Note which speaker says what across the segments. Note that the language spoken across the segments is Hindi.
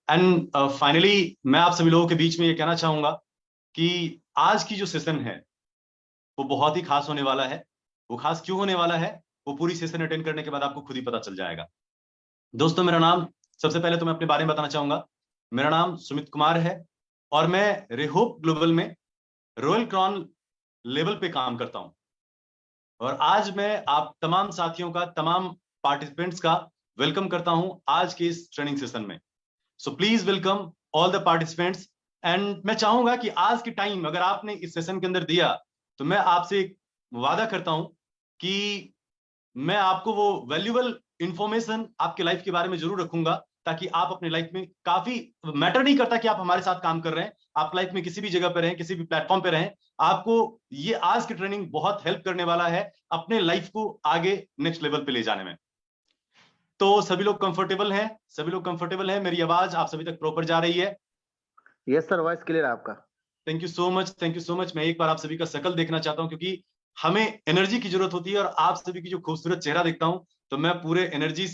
Speaker 1: एंड फाइनली मैं आप सभी लोगों के बीच में ये कहना चाहूंगा कि आज की जो सेशन है वो बहुत ही खास होने वाला है। वो खास क्यों होने वाला है वो पूरी सेशन अटेंड करने के बाद आपको खुद ही पता चल जाएगा। दोस्तों मेरा नाम, सबसे पहले तो मैं अपने बारे में बताना चाहूंगा। मेरा नाम सुमित कुमार है और मैं रेहोप ग्लोबल में रॉयल क्रॉन लेवल पे काम करता हूं। और आज मैं आप तमाम साथियों का, तमाम पार्टिसिपेंट्स का वेलकम करता हूं आज के इस ट्रेनिंग सेशन में। So please welcome all the participants. And मैं चाहूंगा कि आज की टाइम अगर आपने इस सेशन के अंदर दिया तो मैं आपसे एक वादा करता हूं कि मैं आपको वो वैल्यूएबल इंफॉर्मेशन आपके लाइफ के बारे में जरूर रखूंगा, ताकि आप अपने लाइफ में काफी, मैटर नहीं करता कि आप हमारे साथ काम कर रहे हैं, आप लाइफ में किसी भी जगह पे रहें, किसी भी प्लेटफॉर्म पे रहें, आपको ये आज की ट्रेनिंग बहुत हेल्प करने वाला है अपने लाइफ को आगे नेक्स्ट लेवल पे ले जाने में। तो सभी लोग कंफर्टेबल हैं? सभी लोग कंफर्टेबल हैं? मेरी आवाज आप सभी तक प्रॉपर जा रही है?
Speaker 2: यस सर, वॉइस क्लियर है आपका।
Speaker 1: Thank you so much, thank you so much. मैं एक बार आप सभी का शकल देखना चाहता हूं, क्योंकि हमें एनर्जी की जरूरत होती है और आप सभी की जो खूबसूरत चेहरा देखता हूं तो मैं पूरे एनर्जी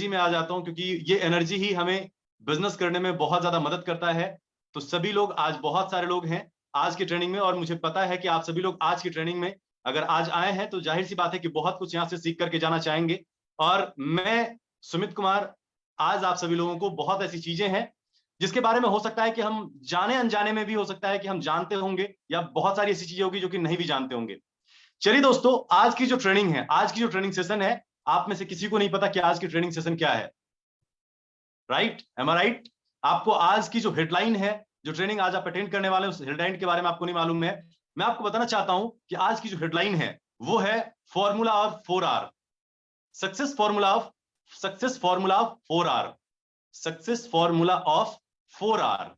Speaker 1: में आ जाता हूं, क्योंकि ये एनर्जी ही हमें बिजनेस करने में बहुत ज्यादा मदद करता है। तो सभी लोग, आज बहुत सारे लोग हैं आज की ट्रेनिंग में, और मुझे पता है कि आप सभी लोग आज की ट्रेनिंग में अगर आज आए हैं तो जाहिर सी बात है कि बहुत कुछ यहां से सीख करके जाना चाहेंगे। और मैं सुमित कुमार आज आप सभी लोगों को बहुत ऐसी चीजें हैं जिसके बारे में हो सकता है कि हम जाने अनजाने में भी हो सकता है कि हम जानते होंगे, या बहुत सारी ऐसी चीजें होगी जो कि नहीं भी जानते होंगे। चलिए दोस्तों, आज की जो ट्रेनिंग है, आज की जो ट्रेनिंग सेशन है, आप में से किसी को नहीं पता कि आज की ट्रेनिंग सेशन क्या है। राइट? एम आई राइट? आपको आज की जो हेडलाइन है, जो ट्रेनिंग आज आप अटेंड करने वाले हैं, उस हेडलाइन के बारे में आपको नहीं मालूम है। मैं आपको बताना चाहता हूं कि आज की जो हेडलाइन है वो है formula of 4R। Success formula of, success formula of 4R, success formula of 4R।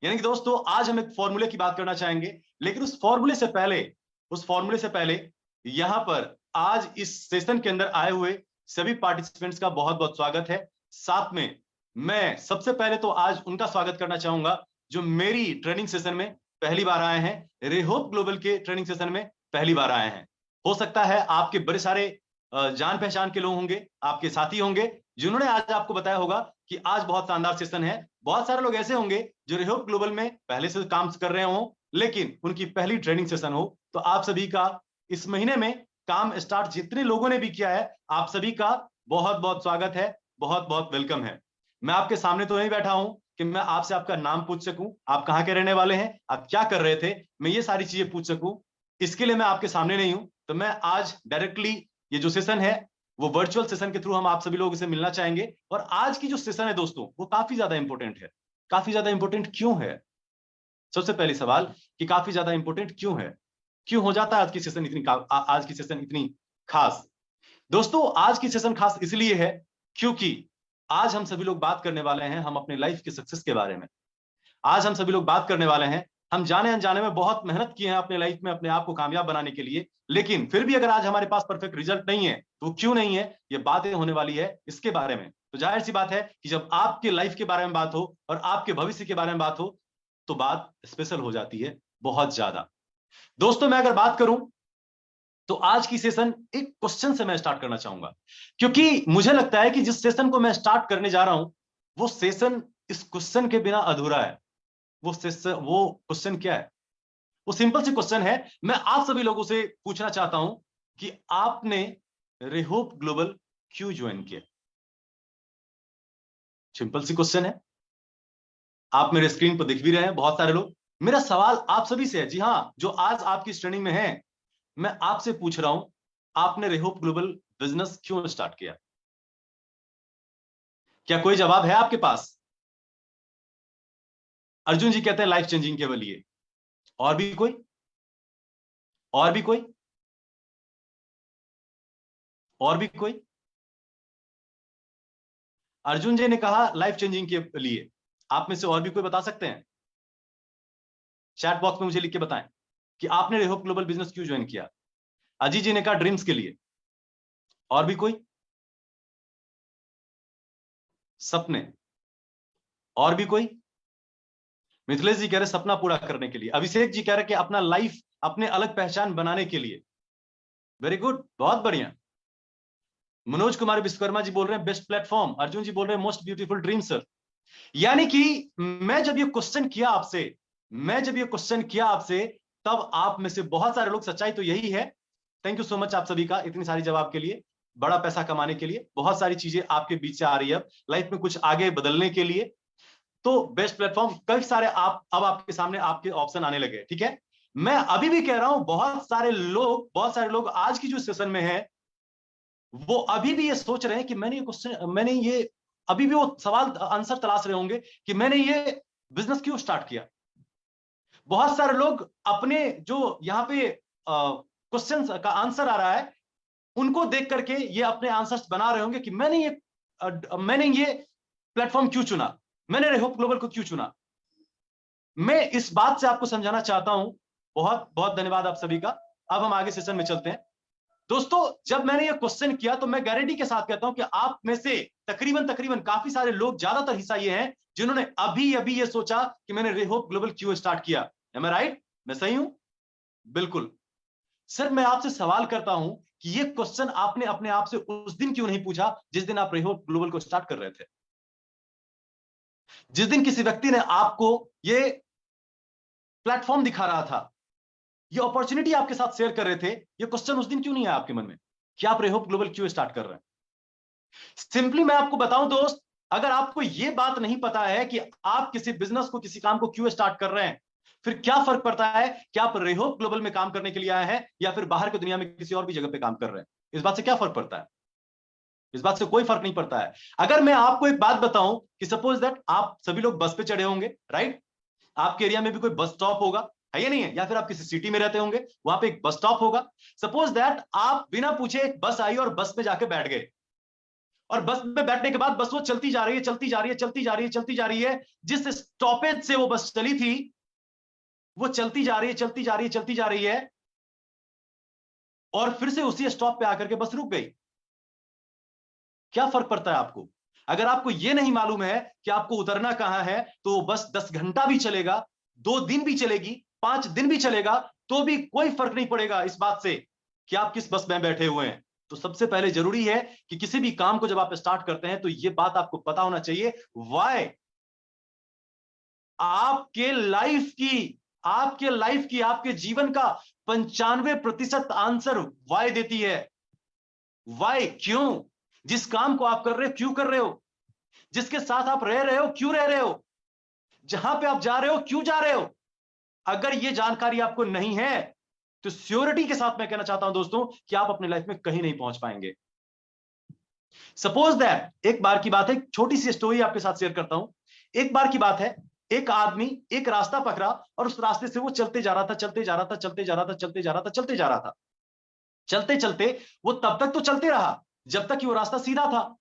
Speaker 1: यानी कि दोस्तों आज हम एक फॉर्मूले की बात करना चाहेंगे, लेकिन उस फॉर्मूले से पहले, उस फॉर्मूले से पहले यहां पर आज इस सेशन के अंदर आए हुए सभी पार्टिसिपेंट्स का बहुत बहुत स्वागत है। साथ में मैं सबसे पहले तो आज उनका स्वागत करना चाहूंगा जो मेरी ट्रेनिंग सेशन में पहली बार आए हैं, रेहोप ग्लोबल के ट्रेनिंग सेशन में पहली बार आए हैं। हो सकता है आपके बड़े सारे जान पहचान के लोग होंगे, आपके साथी होंगे जिन्होंने आज आपको बताया होगा कि आज बहुत शानदार सेशन है। बहुत सारे लोग ऐसे होंगे जो रेहोप ग्लोबल में पहले से काम कर रहे हो, लेकिन उनकी पहली ट्रेनिंग सेशन हो। तो आप सभी का इस महीने में काम स्टार्ट जितने लोगों ने भी किया है, आप सभी का बहुत बहुत स्वागत है, बहुत बहुत वेलकम है। मैं आपके सामने तो नहीं बैठा हूं कि मैं आपसे आपका नाम पूछ सकूं, आप कहां के रहने वाले हैं, आप क्या कर रहे थे, मैं ये सारी चीजें पूछ सकूं, इसके लिए मैं आपके सामने नहीं हूं। तो मैं आज डायरेक्टली ये जो सेशन है वो वर्चुअल सेशन के थ्रू हम आप सभी लोगों से मिलना चाहेंगे। और आज की जो सेशन है दोस्तों वो काफी ज्यादा इंपॉर्टेंट है। काफी ज्यादा इंपॉर्टेंट क्यों है? सबसे पहली सवाल कि काफी ज्यादा इंपॉर्टेंट क्यों है, क्यों हो जाता है आज की सेशन इतनी आज की सेशन इतनी खास? दोस्तों आज की सेशन खास इसलिए है क्योंकि आज हम सभी लोग बात करने वाले हैं हम अपने लाइफ के सक्सेस के बारे में। आज हम सभी लोग बात करने वाले हैं, हम जाने अनजाने में बहुत मेहनत किए हैं अपने लाइफ में अपने आप को कामयाब बनाने के लिए, लेकिन फिर भी अगर आज हमारे पास परफेक्ट रिजल्ट नहीं है तो क्यों नहीं है, ये बातें होने वाली है इसके बारे में। तो जाहिर सी बात है कि जब आपके लाइफ के बारे में बात हो और आपके भविष्य के बारे में बात हो तो बात स्पेशल हो जाती है बहुत ज्यादा। दोस्तों मैं अगर बात करूं तो आज की सेशन एक क्वेश्चन से मैं स्टार्ट करना चाहूंगा, क्योंकि मुझे लगता है कि जिस सेशन को मैं स्टार्ट करने जा रहा हूं वो सेशन इस क्वेश्चन के बिना अधूरा है। वो क्वेश्चन क्या है? वो सिंपल सी क्वेश्चन है। मैं आप सभी लोगों से पूछना चाहता हूं कि आपने रेहोप ग्लोबल क्यों ज्वाइन किया? सिंपल सी क्वेश्चन है। आप मेरे स्क्रीन पर दिख भी रहे हैं बहुत सारे लोग। मेरा सवाल आप सभी से है, जी हां, जो आज आपकी ट्रेनिंग में है, मैं आपसे पूछ रहा हूं आपने रेहोप ग्लोबल बिजनेस क्यों स्टार्ट किया? क्या कोई जवाब है आपके पास? अर्जुन जी कहते हैं लाइफ चेंजिंग के लिए। और भी कोई? और भी कोई? और भी कोई? अर्जुन जी ने कहा लाइफ चेंजिंग के लिए। आप में से और भी कोई बता सकते हैं? चैट बॉक्स में मुझे लिख के बताएं कि आपने रेहोप ग्लोबल बिजनेस क्यों ज्वाइन किया। अजीत जी ने कहा ड्रीम्स के लिए। और भी कोई? सपने। और भी कोई? मिथिलेश जी कह रहे सपना पूरा करने के लिए। अभिषेक जी कह रहे कि अपना लाइफ, अपने अलग पहचान बनाने के लिए। वेरी गुड, बहुत बढ़िया। मनोज कुमार विश्वकर्मा जी बोल रहे हैं बेस्ट प्लेटफॉर्म, अर्जुन जी बोल रहे हैं मोस्ट ब्यूटीफुल ड्रीम सर। यानी कि मैं जब ये क्वेश्चन किया आपसे, तब आप में से बहुत सारे लोग, सच्चाई तो यही है। थैंक यू सो मच आप सभी का इतनी सारी जवाब के लिए, बड़ा पैसा कमाने के लिए, बहुत सारी चीजें आपके बीच से आ रही है अब लाइफ में कुछ आगे बदलने के लिए। तो बेस्ट प्लेटफॉर्म, कई सारे आप अब आपके सामने आपके ऑप्शन आने लगे, ठीक है। मैं अभी भी कह रहा हूं बहुत सारे लोग आज की जो सेशन में है वो अभी भी ये सोच रहे हैं कि मैंने ये अभी भी वो सवाल आंसर तलाश रहे होंगे कि मैंने ये बिजनेस क्यों स्टार्ट किया। बहुत सारे लोग अपने जो यहाँ पे क्वेश्चन का आंसर आ रहा है उनको देख करके ये अपने आंसर्स बना रहे होंगे कि मैंने ये प्लेटफॉर्म क्यों चुना, मैंने रेहोप ग्लोबल को क्यों चुना। मैं इस बात से आपको समझाना चाहता हूं। बहुत बहुत धन्यवाद आप सभी का। अब हम आगे सेशन में चलते हैं। दोस्तों, जब मैंने ये क्वेश्चन किया तो मैं गारंटी के साथ कहता हूं कि आप में से तकरीबन काफी सारे लोग, ज्यादातर हिस्सा ये हैं जिन्होंने अभी अभी ये सोचा कि मैंने रेहोप ग्लोबल क्यों स्टार्ट किया। एम आई राइट? मैं सही हूं? बिल्कुल। सर, मैं आपसे सवाल करता हूं कि ये क्वेश्चन आपने अपने आप से उस दिन क्यों नहीं पूछा जिस दिन आप रेहोप ग्लोबल को स्टार्ट कर रहे थे? जिस दिन किसी व्यक्ति ने आपको ये प्लेटफॉर्म दिखा रहा था, ये अपॉर्चुनिटी आपके साथ शेयर कर रहे थे, ये क्वेश्चन उस दिन क्यों नहीं आया आपके मन में कि आप रेहोप ग्लोबल क्यों स्टार्ट कर रहे हैं? सिंपली मैं आपको बताऊं दोस्त, अगर आपको यह बात नहीं पता है कि आप किसी बिजनेस को, किसी काम को क्यों स्टार्ट कर रहे हैं, फिर क्या फर्क पड़ता है कि आप रेहोप ग्लोबल में काम करने के लिए आए हैं या फिर बाहर की दुनिया में किसी और भी जगह पे काम कर रहे हैं? इस बात से क्या फर्क पड़ता है? इस बात से कोई फर्क नहीं पड़ता है। अगर मैं आपको एक बात बताऊं कि सपोज दैट आप सभी लोग बस पे चढ़े होंगे, राइट? आपके एरिया में भी कोई बस स्टॉप होगा, है या नहीं है? या फिर आप किसी सिटी में रहते होंगे, वहां पे एक बस स्टॉप होगा। सपोज दैट आप बिना पूछे एक बस आई और बस में जाके बैठ गए, और बस में बैठने के बाद बस वो चलती जा रही है, चलती जा रही है, चलती जा रही है, चलती जा रही है। जिस स्टॉपेज से वो बस चली थी वो चलती जा रही है, चलती जा रही है, चलती जा रही है, और फिर से उसी स्टॉप पे आकर के बस रुक गई। क्या फर्क पड़ता है आपको? अगर आपको यह नहीं मालूम है कि आपको उतरना कहां है, तो बस 10 घंटा भी चलेगा, 2 दिन भी चलेगी, 5 दिन भी चलेगा, तो भी कोई फर्क नहीं पड़ेगा इस बात से कि आप किस बस में बैठे हुए हैं। तो सबसे पहले जरूरी है कि किसी भी काम को जब आप स्टार्ट करते हैं तो यह बात आपको पता होना चाहिए, वाई। आपके जीवन का 95% आंसर वाई देती है। वाई, क्यों? जिस काम को आप कर रहे हो क्यों कर रहे हो, जिसके साथ आप रह रहे हो क्यों रह रहे हो, जहां पे आप जा रहे हो क्यों जा रहे हो। अगर ये जानकारी आपको नहीं है तो श्योरिटी के साथ मैं कहना चाहता हूं दोस्तों कि आप अपने लाइफ में कहीं नहीं पहुंच पाएंगे। सपोज दैट, एक बार की बात है, छोटी सी स्टोरी आपके साथ शेयर करता हूं। एक बार की बात है, एक आदमी एक रास्ता पकड़ा और उस रास्ते से वो चलते जा रहा था, चलते जा रहा था, चलते जा रहा था, चलते जा रहा था, चलते जा रहा था। चलते चलते वो तब तक तो चलते रहा जब तक कि वो रास्ता सीधा था।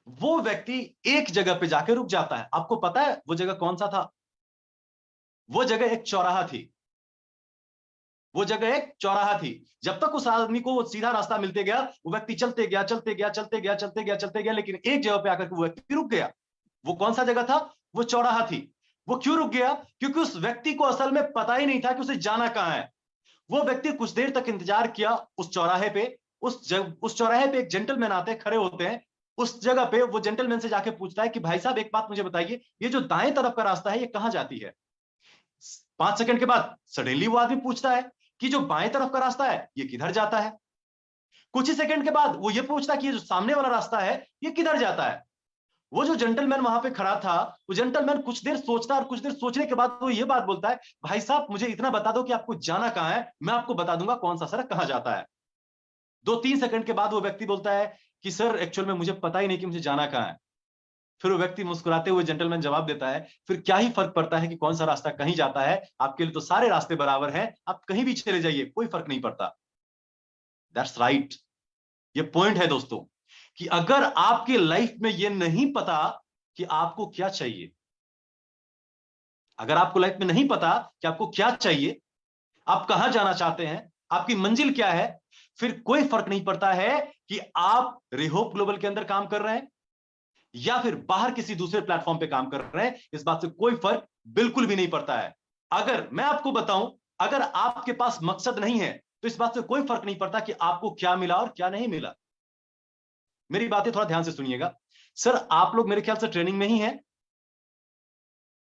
Speaker 1: वो व्यक्ति एक जगह पे जाके रुक जाता है। आपको पता है वो जगह कौन सा था? वो जगह एक चौराहा थी। वो जगह एक चौराहा थी। जब तक उस आदमी को वो सीधा रास्ता मिलते गया, वो व्यक्ति चलते गया, चलते गया, चलते गया, चलते गया, चलते गया, लेकिन एक जगह पे आकर के वो व्यक्ति रुक गया। वो कौन सा जगह था? वो चौराहा थी। वो क्यों रुक गया? क्योंकि उस व्यक्ति को असल में पता ही नहीं था कि उसे जाना कहां है। वो व्यक्ति कुछ देर तक इंतजार किया उस चौराहे पे। उस चौराहे पे एक जेंटलमैन आते हैं, खड़े होते हैं। उस जगह पे वो जेंटलमैन से जाके पूछता है कि भाई साहब एक बात मुझे बताइए, ये जो दाएं तरफ का रास्ता है ये कहां जाती है? 5 सेकंड के बाद सडनली वो आदमी पूछता है कि जो बाएं तरफ का रास्ता है ये किधर जाता है? कुछ ही सेकंड के बाद वो ये पूछता है कि ये जो सामने वाला रास्ता है ये किधर जाता है? वो जो जेंटलमैन वहां पे खड़ा था, वो जेंटलमैन कुछ देर सोचता है और कुछ देर सोचने के बाद वो ये बात बोलता है, भाई साहब मुझे इतना बता दो कि आपको जाना कहां है, मैं आपको बता दूंगा कौन सा सड़क कहां जाता है। 2-3 सेकंड के बाद वो व्यक्ति बोलता है कि सर एक्चुअल में मुझे पता ही नहीं कि मुझे जाना कहां है। फिर वो व्यक्ति मुस्कुराते हुए जेंटलमैन जवाब देता है, फिर क्या ही फर्क पड़ता है कि कौन सा रास्ता कहीं जाता है, आपके लिए तो सारे रास्ते बराबर हैं, आप कहीं भी चले जाइए, कोई फर्क नहीं पड़ता। That's right. ये पॉइंट है दोस्तों कि अगर आपके लाइफ में ये नहीं पता कि आपको क्या चाहिए, अगर आपको लाइफ में नहीं पता कि आपको क्या चाहिए, आप कहां जाना चाहते हैं, आपकी मंजिल क्या है, फिर कोई फर्क नहीं पड़ता है कि आप रेहोप ग्लोबल के अंदर काम कर रहे हैं या फिर बाहर किसी दूसरे प्लेटफॉर्म पे काम कर रहे हैं। इस बात से कोई फर्क बिल्कुल भी नहीं पड़ता है। अगर मैं आपको बताऊं, अगर आपके पास मकसद नहीं है तो इस बात से कोई फर्क नहीं पड़ता कि आपको क्या मिला और क्या नहीं मिला। मेरी बातें थोड़ा ध्यान से सुनिएगा। सर आप लोग मेरे ख्याल से ट्रेनिंग में ही हैं।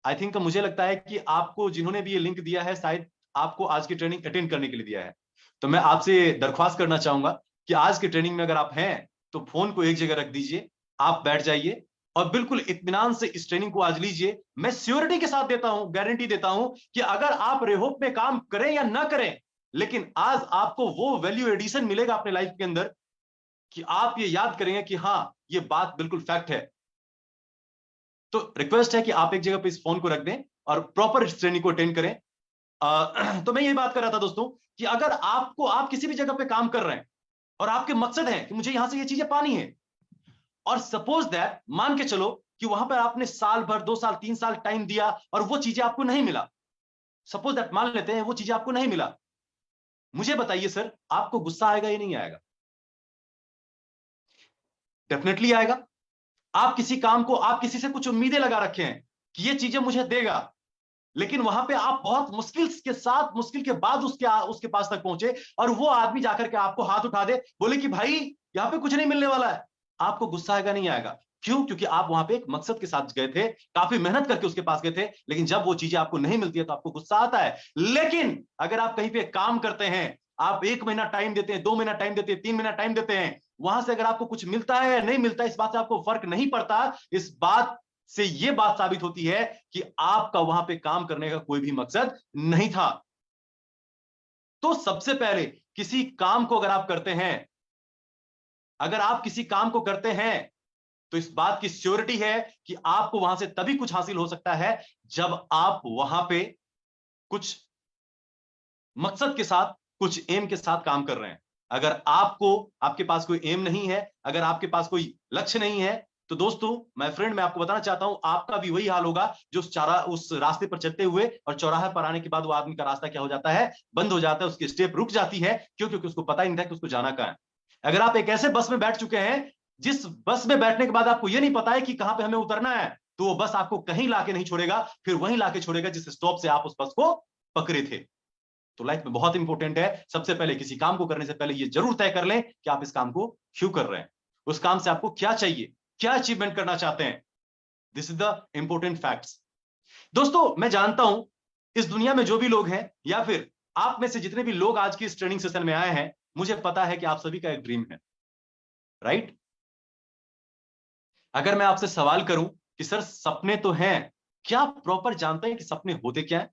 Speaker 1: आई थिंक मुझे लगता है कि आपको जिन्होंने भी ये लिंक दिया है शायद आपको आज की ट्रेनिंग अटेंड करने के लिए दिया है। तो मैं आपसे दरख्वास्त करना चाहूंगा कि आज की ट्रेनिंग में अगर आप हैं तो फोन को एक जगह रख दीजिए, आप बैठ जाइए और बिल्कुल इत्मीनान से इस ट्रेनिंग को आज लीजिए। मैं श्योरिटी के साथ देता हूं, गारंटी देता हूं कि अगर आप रेहोप में काम करें या ना करें, लेकिन आज आपको वो वैल्यू एडिशन मिलेगा अपने लाइफ के अंदर कि आप ये याद करेंगे कि हाँ ये बात बिल्कुल फैक्ट है। तो रिक्वेस्ट है कि आप एक जगह पे इस फोन को रख दें और प्रॉपर इस ट्रेनिंग को अटेंड करें। तो मैं यही बात कर रहा था दोस्तों कि अगर आप किसी भी जगह पे काम कर रहे हैं और आपके मकसद है कि मुझे यहां से ये चीजें पानी है, और सपोज दैट मान के चलो कि वहां पर आपने साल भर 2 साल 3 साल टाइम दिया और वो चीजें आपको नहीं मिला, सपोज दैट मान लेते हैं वो चीजें आपको नहीं मिला, मुझे बताइए सर आपको गुस्सा आएगा या नहीं आएगा? डेफिनेटली आएगा। आप किसी काम को, आप किसी से कुछ उम्मीदें लगा रखे हैं कि ये चीजें मुझे देगा, लेकिन वहां पे आप बहुत मुश्किल के साथ, मुश्किल के बाद उसके पास तक पहुंचे और वो आदमी जाकर के आपको हाथ उठा दे, बोले कि भाई यहां पे कुछ नहीं मिलने वाला है, आपको गुस्सा आएगा नहीं आएगा? क्यों? क्योंकि आप वहां पे एक मकसद के साथ गए थे, काफी मेहनत करके उसके पास गए थे, लेकिन जब वो चीजें आपको नहीं मिलती है तो आपको गुस्सा आता है। लेकिन अगर आप कहीं पे काम करते हैं, आप 1 महीना टाइम देते हैं, 2 महीना टाइम देते हैं, 3 महीना टाइम देते हैं, वहां से अगर आपको कुछ मिलता है या नहीं मिलता इस बात से आपको फर्क नहीं पड़ता, इस बात से यह बात साबित होती है कि आपका वहां पे काम करने का कोई भी मकसद नहीं था। तो सबसे पहले किसी काम को अगर आप करते हैं, अगर आप किसी काम को करते हैं तो इस बात की श्योरिटी है कि आपको वहां से तभी कुछ हासिल हो सकता है जब आप वहां पे कुछ मकसद के साथ, कुछ एम के साथ काम कर रहे हैं। अगर आपके पास कोई एम नहीं है, अगर आपके पास कोई लक्ष्य नहीं है, तो दोस्तों माय फ्रेंड मैं आपको बताना चाहता हूं आपका भी वही हाल होगा जो उस रास्ते पर चलते हुए और चौराहे पर आने के बाद वो आदमी का रास्ता क्या हो जाता है, बंद हो जाता है, उसकी स्टेप रुक जाती है। क्यों? क्योंकि उसको पता ही नहीं था कि उसको जाना कहां है। अगर आप एक ऐसे बस में बैठ चुके हैं जिस बस में बैठने के बाद आपको यह नहीं पता है कि कहां पे हमें उतरना है, तो वो बस आपको कहीं लाके नहीं छोड़ेगा, फिर वहीं लाके छोड़ेगा जिस स्टॉप से आप उस बस को पकड़े थे। तो लाइफ में बहुत इंपॉर्टेंट है, सबसे पहले किसी काम को करने से पहले ये जरूर तय कर लें कि आप इस काम को क्यों कर रहे हैं, उस काम से आपको क्या चाहिए, क्या अचीवमेंट करना चाहते हैं। This is the important facts. दोस्तों मैं जानता हूं इस दुनिया में जो भी लोग हैं या फिर आप में से जितने भी लोग आज की इस ट्रेनिंग सेशन में आए हैं, मुझे पता है कि आप सभी का एक ड्रीम है, राइट? अगर मैं आपसे सवाल करूं कि सर सपने तो हैं, क्या आप प्रॉपर जानते हैं कि सपने होते क्या है?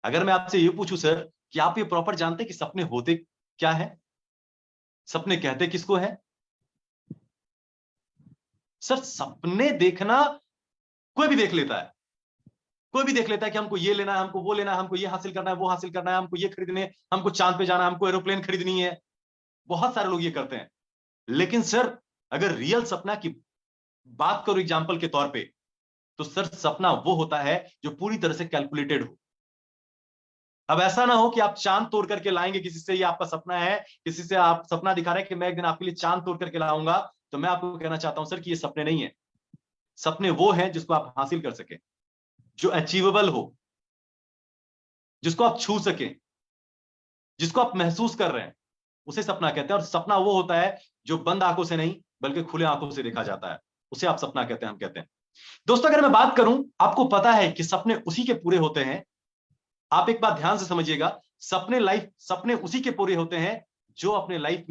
Speaker 1: अगर मैं आपसे ये पूछूं सर कि आप ये प्रॉपर जानते हैं कि सपने होते क्या है, सपने कहते किसको है? सर सपने देखना कोई भी देख लेता है, कोई भी देख लेता है कि हमको ये लेना है, हमको वो लेना है, हमको ये हासिल करना है, वो हासिल करना है, हमको ये खरीदने, हमको चांद पे जाना है, हमको एरोप्लेन खरीदनी है। बहुत सारे लोग ये करते हैं। लेकिन सर अगर रियल सपना की बात करो एग्जाम्पल के तौर पे, तो सर सपना वो होता है जो पूरी तरह से कैलकुलेटेड हो। अब ऐसा ना हो कि आप चांद तोड़ करके लाएंगे किसी से, ये आपका सपना है, किसी से आप सपना दिखा रहे हैं कि मैं एक दिन आपके लिए चांद तोड़ करके लाऊंगा, तो मैं आपको कहना चाहता हूं सर कि ये सपने नहीं है। सपने वो हैं जिसको आप हासिल कर सके, जो अचीवेबल हो, जिसको आप छू सके, जिसको आप महसूस कर रहे हैं, उसे सपना कहते हैं। और सपना वो होता है जो बंद आंखों से नहीं बल्कि खुले आंखों से देखा जाता है, उसे आप सपना कहते हैं, हम कहते हैं। दोस्तों अगर मैं बात करूं, आपको पता है कि सपने उसी के पूरे होते हैं। आप एक बात ध्यान से समझिएगा, सपने उसी के पूरे होते हैं जो अपने लाइफ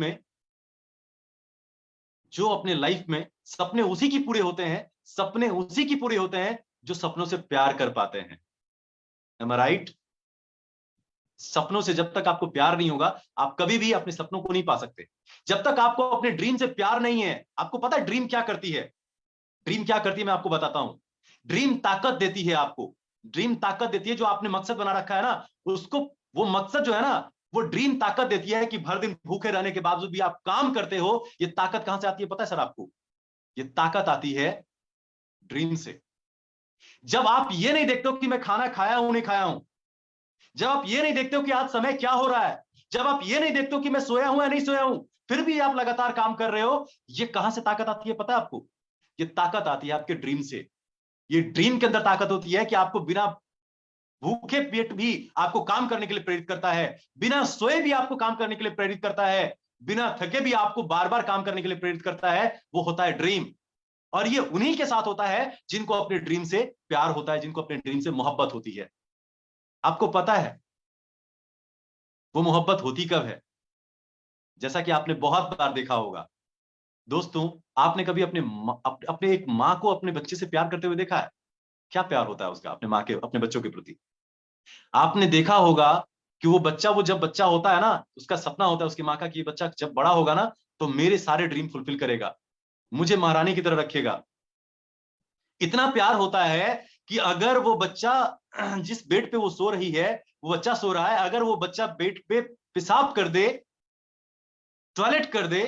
Speaker 1: में, सपने उसी की पूरे होते हैं, सपने उसी की पूरे होते हैं जो सपनों से प्यार कर पाते हैं। Am I right? सपनों से जब तक आपको प्यार नहीं होगा, आप कभी भी अपने सपनों को नहीं पा सकते। जब तक आपको अपने ड्रीम से प्यार नहीं है, आपको पता है ड्रीम क्या करती है? ड्रीम क्या करती है मैं आपको बताता हूं। ड्रीम ताकत देती है आपको, ड्रीम ताकत देती है। जो आपने मकसद बना रखा है ना, उसको, वो मकसद जो है ना, वो ड्रीम ताकत देती है कि भर दिन भूखे रहने के बावजूद भी आप काम करते हो। ये ताकत कहां से आती है पता है सर आपको? ये ताकत आती है ड्रीम से। जब आप ये नहीं देखते हो कि मैं खाना खाया हूं नहीं खाया हूं, जब आप ये नहीं देखते हो कि आज समय क्या हो रहा है, जब आप ये नहीं देखते हो कि मैं सोया हूं या नहीं सोया हूं, फिर भी आप लगातार काम कर रहे हो, ये कहां से ताकत आती है पता है आपको? ये ताकत आती है आपके ड्रीम से। ये ड्रीम के अंदर ताकत होती है कि आपको बिना भूखे पेट भी आपको काम करने के लिए प्रेरित करता है, बिना सोए भी आपको काम करने के लिए प्रेरित करता है। बिना थके भी आपको बार बार काम करने के लिए प्रेरित करता है, वो होता है ड्रीम। और ये उन्हीं के साथ होता है जिनको अपने ड्रीम से प्यार होता है, जिनको अपने ड्रीम से मोहब्बत होती है। आपको पता है वो मोहब्बत होती कब है? जैसा कि आपने बहुत बार देखा होगा दोस्तों, आपने कभी अपने एक माँ को अपने बच्चे से प्यार करते हुए देखा है? क्या प्यार होता है उसका अपने माँ के अपने बच्चों के प्रति? आपने देखा होगा कि वो जब बच्चा होता है ना, उसका सपना होता है उसकी माँ का कि ये बच्चा जब बड़ा होगा ना तो मेरे सारे ड्रीम फुलफिल करेगा, मुझे महारानी की तरह रखेगा। इतना प्यार होता है कि अगर वो बच्चा जिस बेड पे वो सो रही है, वो बच्चा सो रहा है, अगर वो बच्चा बेड पे पेशाब कर दे, टॉयलेट कर दे,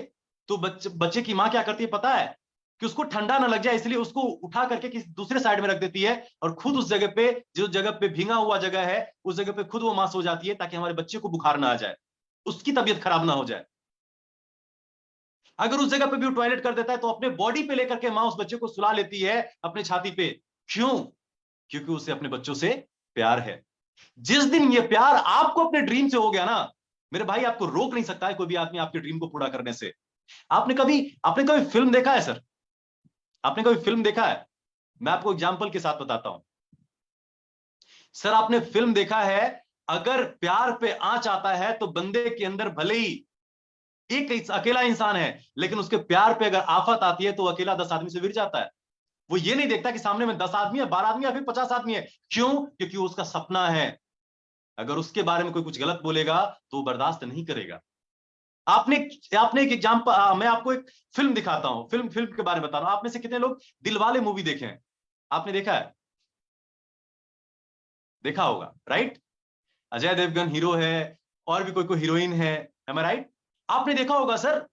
Speaker 1: तो बच्चे की मां क्या करती है पता है? कि उसको ठंडा ना लग जाए इसलिए उसको उठा करके किसी दूसरे साइड में रख देती है, और खुद उस जगह पे, जो जगह पे भींगा हुआ जगह है, उस जगह पे खुद वो मां सो जाती है ताकि हमारे बच्चे को बुखार ना आ जाए, उसकी तबीयत खराब ना हो जाए। अगर उस जगह पे भी वो टॉयलेट कर देता है तो अपने बॉडी पे लेकर के मां उस बच्चे को सुला लेती है अपने छाती पे। क्यों? क्योंकि उसे अपने बच्चों से प्यार है। जिस दिन ये प्यार आपको अपने ड्रीम से हो गया ना, मेरे भाई, आपको रोक नहीं सकता है कोई भी आदमी आपके ड्रीम को पूरा करने से। आपने कभी फिल्म देखा है सर? आपने कभी फिल्म देखा है? मैं आपको एग्जांपल के साथ बताता हूं। सर, आपने फिल्म देखा है, अगर प्यार पे आंच आता है तो बंदे के अंदर भले ही एक अकेला इंसान है, लेकिन उसके प्यार पे अगर आफत आती है तो अकेला 10 आदमी से गिर जाता है। वो ये नहीं देखता कि सामने में 10 आदमी है, 12 आदमी है, फिर 50 आदमी है। क्यों? क्योंकि वो उसका सपना है। अगर उसके बारे में कोई कुछ गलत बोलेगा तो वो बर्दाश्त नहीं करेगा। आपने आपने एक एग्जाम्पल, मैं आपको एक फिल्म दिखाता हूं, फिल्म फिल्म के बारे में बता रहा हूं। आप में से कितने लोग दिलवाले मूवी देखे हैं? आपने देखा है? देखा होगा, राइट? अजय देवगन हीरो है, और भी कोई कोई हीरोइन है, एम आई राइट? आपने देखा होगा सर,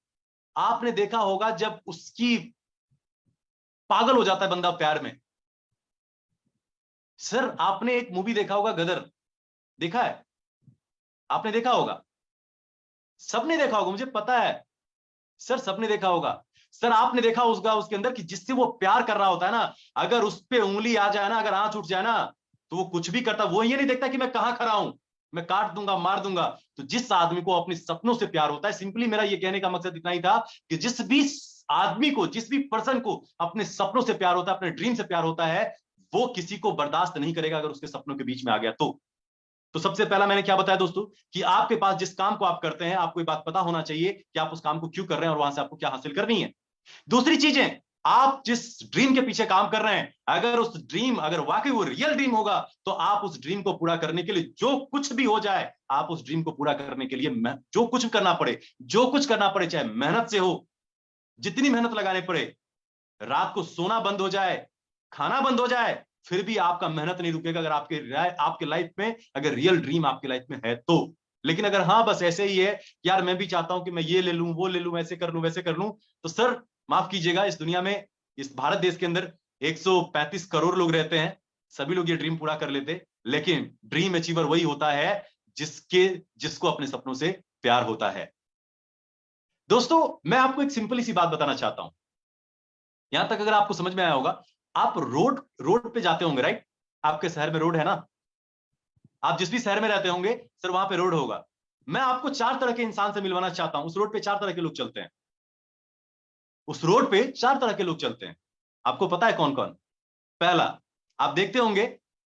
Speaker 1: आपने देखा होगा जब उसकी पागल हो जाता है बंदा प्यार में। सर, आपने एक मूवी देखा होगा गदर, देखा है? आपने देखा होगा, सबने देखा होगा, मुझे पता है सर, सबने देखा होगा। सर, आपने देखा उसका उसके अंदर कि जिससे वो प्यार कर रहा होता है ना, अगर उस पे उंगली आ जाए ना, अगर आंच उठ जाए ना, तो वो कुछ भी करता, वो ये नहीं देखता कि मैं कहां खड़ा हूं, मैं काट दूंगा, मार दूंगा। तो जिस आदमी को अपने सपनों से प्यार होता है, सिंपली मेरा ये कहने का मकसद इतना ही था कि जिस भी आदमी को, जिस भी पर्सन को अपने सपनों से प्यार होता है, अपने ड्रीम से प्यार होता है, वो किसी को बर्दाश्त नहीं करेगा अगर उसके सपनों के बीच में आ गया तो सबसे पहला मैंने क्या बताया दोस्तों, कि आपके पास जिस काम को आप करते हैं, आपको ये बात पता होना चाहिए कि आप उस काम को क्यों कर रहे हैं और वहां से आपको क्या हासिल करनी है। दूसरी चीजें, आप जिस ड्रीम के पीछे काम कर रहे हैं, अगर उस ड्रीम, अगर वाकई वो रियल ड्रीम होगा, तो आप उस ड्रीम को पूरा करने के लिए जो कुछ भी हो जाए, आप उस ड्रीम को पूरा करने के लिए जो कुछ करना पड़े, जो कुछ करना पड़े, चाहे मेहनत से हो, जितनी मेहनत लगाने पड़े, रात को सोना बंद हो जाए, खाना बंद हो जाए, फिर भी आपका मेहनत नहीं रुकेगा, अगर आपके लाइफ में अगर रियल ड्रीम आपके लाइफ में है तो। लेकिन अगर हाँ बस ऐसे ही है, यार मैं भी चाहता हूं कि मैं ये ले लूं, वो ले लूं, ऐसे कर लूं, वैसे कर लूं, तो सर माफ कीजिएगा, इस दुनिया में, इस भारत देश के अंदर 135 करोड़ लोग रहते हैं, सभी लोग ये ड्रीम पूरा कर लेते, लेकिन ड्रीम अचीवर वही होता है जिसको अपने सपनों से प्यार होता है। दोस्तों, मैं आपको एक सिंपल सी बात बताना चाहता हूं, यहां तक अगर आपको समझ में आया होगा। आप रोड रोड पे जाते होंगे, राइट? आपके शहर में रोड है ना? आप जिस भी शहर में रहते होंगे सर, वहां पे रोड होगा। मैं आपको 4 तरह के इंसान से मिलवाना चाहता हूं। उस रोड पे 4 तरह के लोग चलते हैं। उस रोड पे 4 तरह के लोग चलते हैं। आपको पता है कौन कौन? पहला, आप देखते होंगे,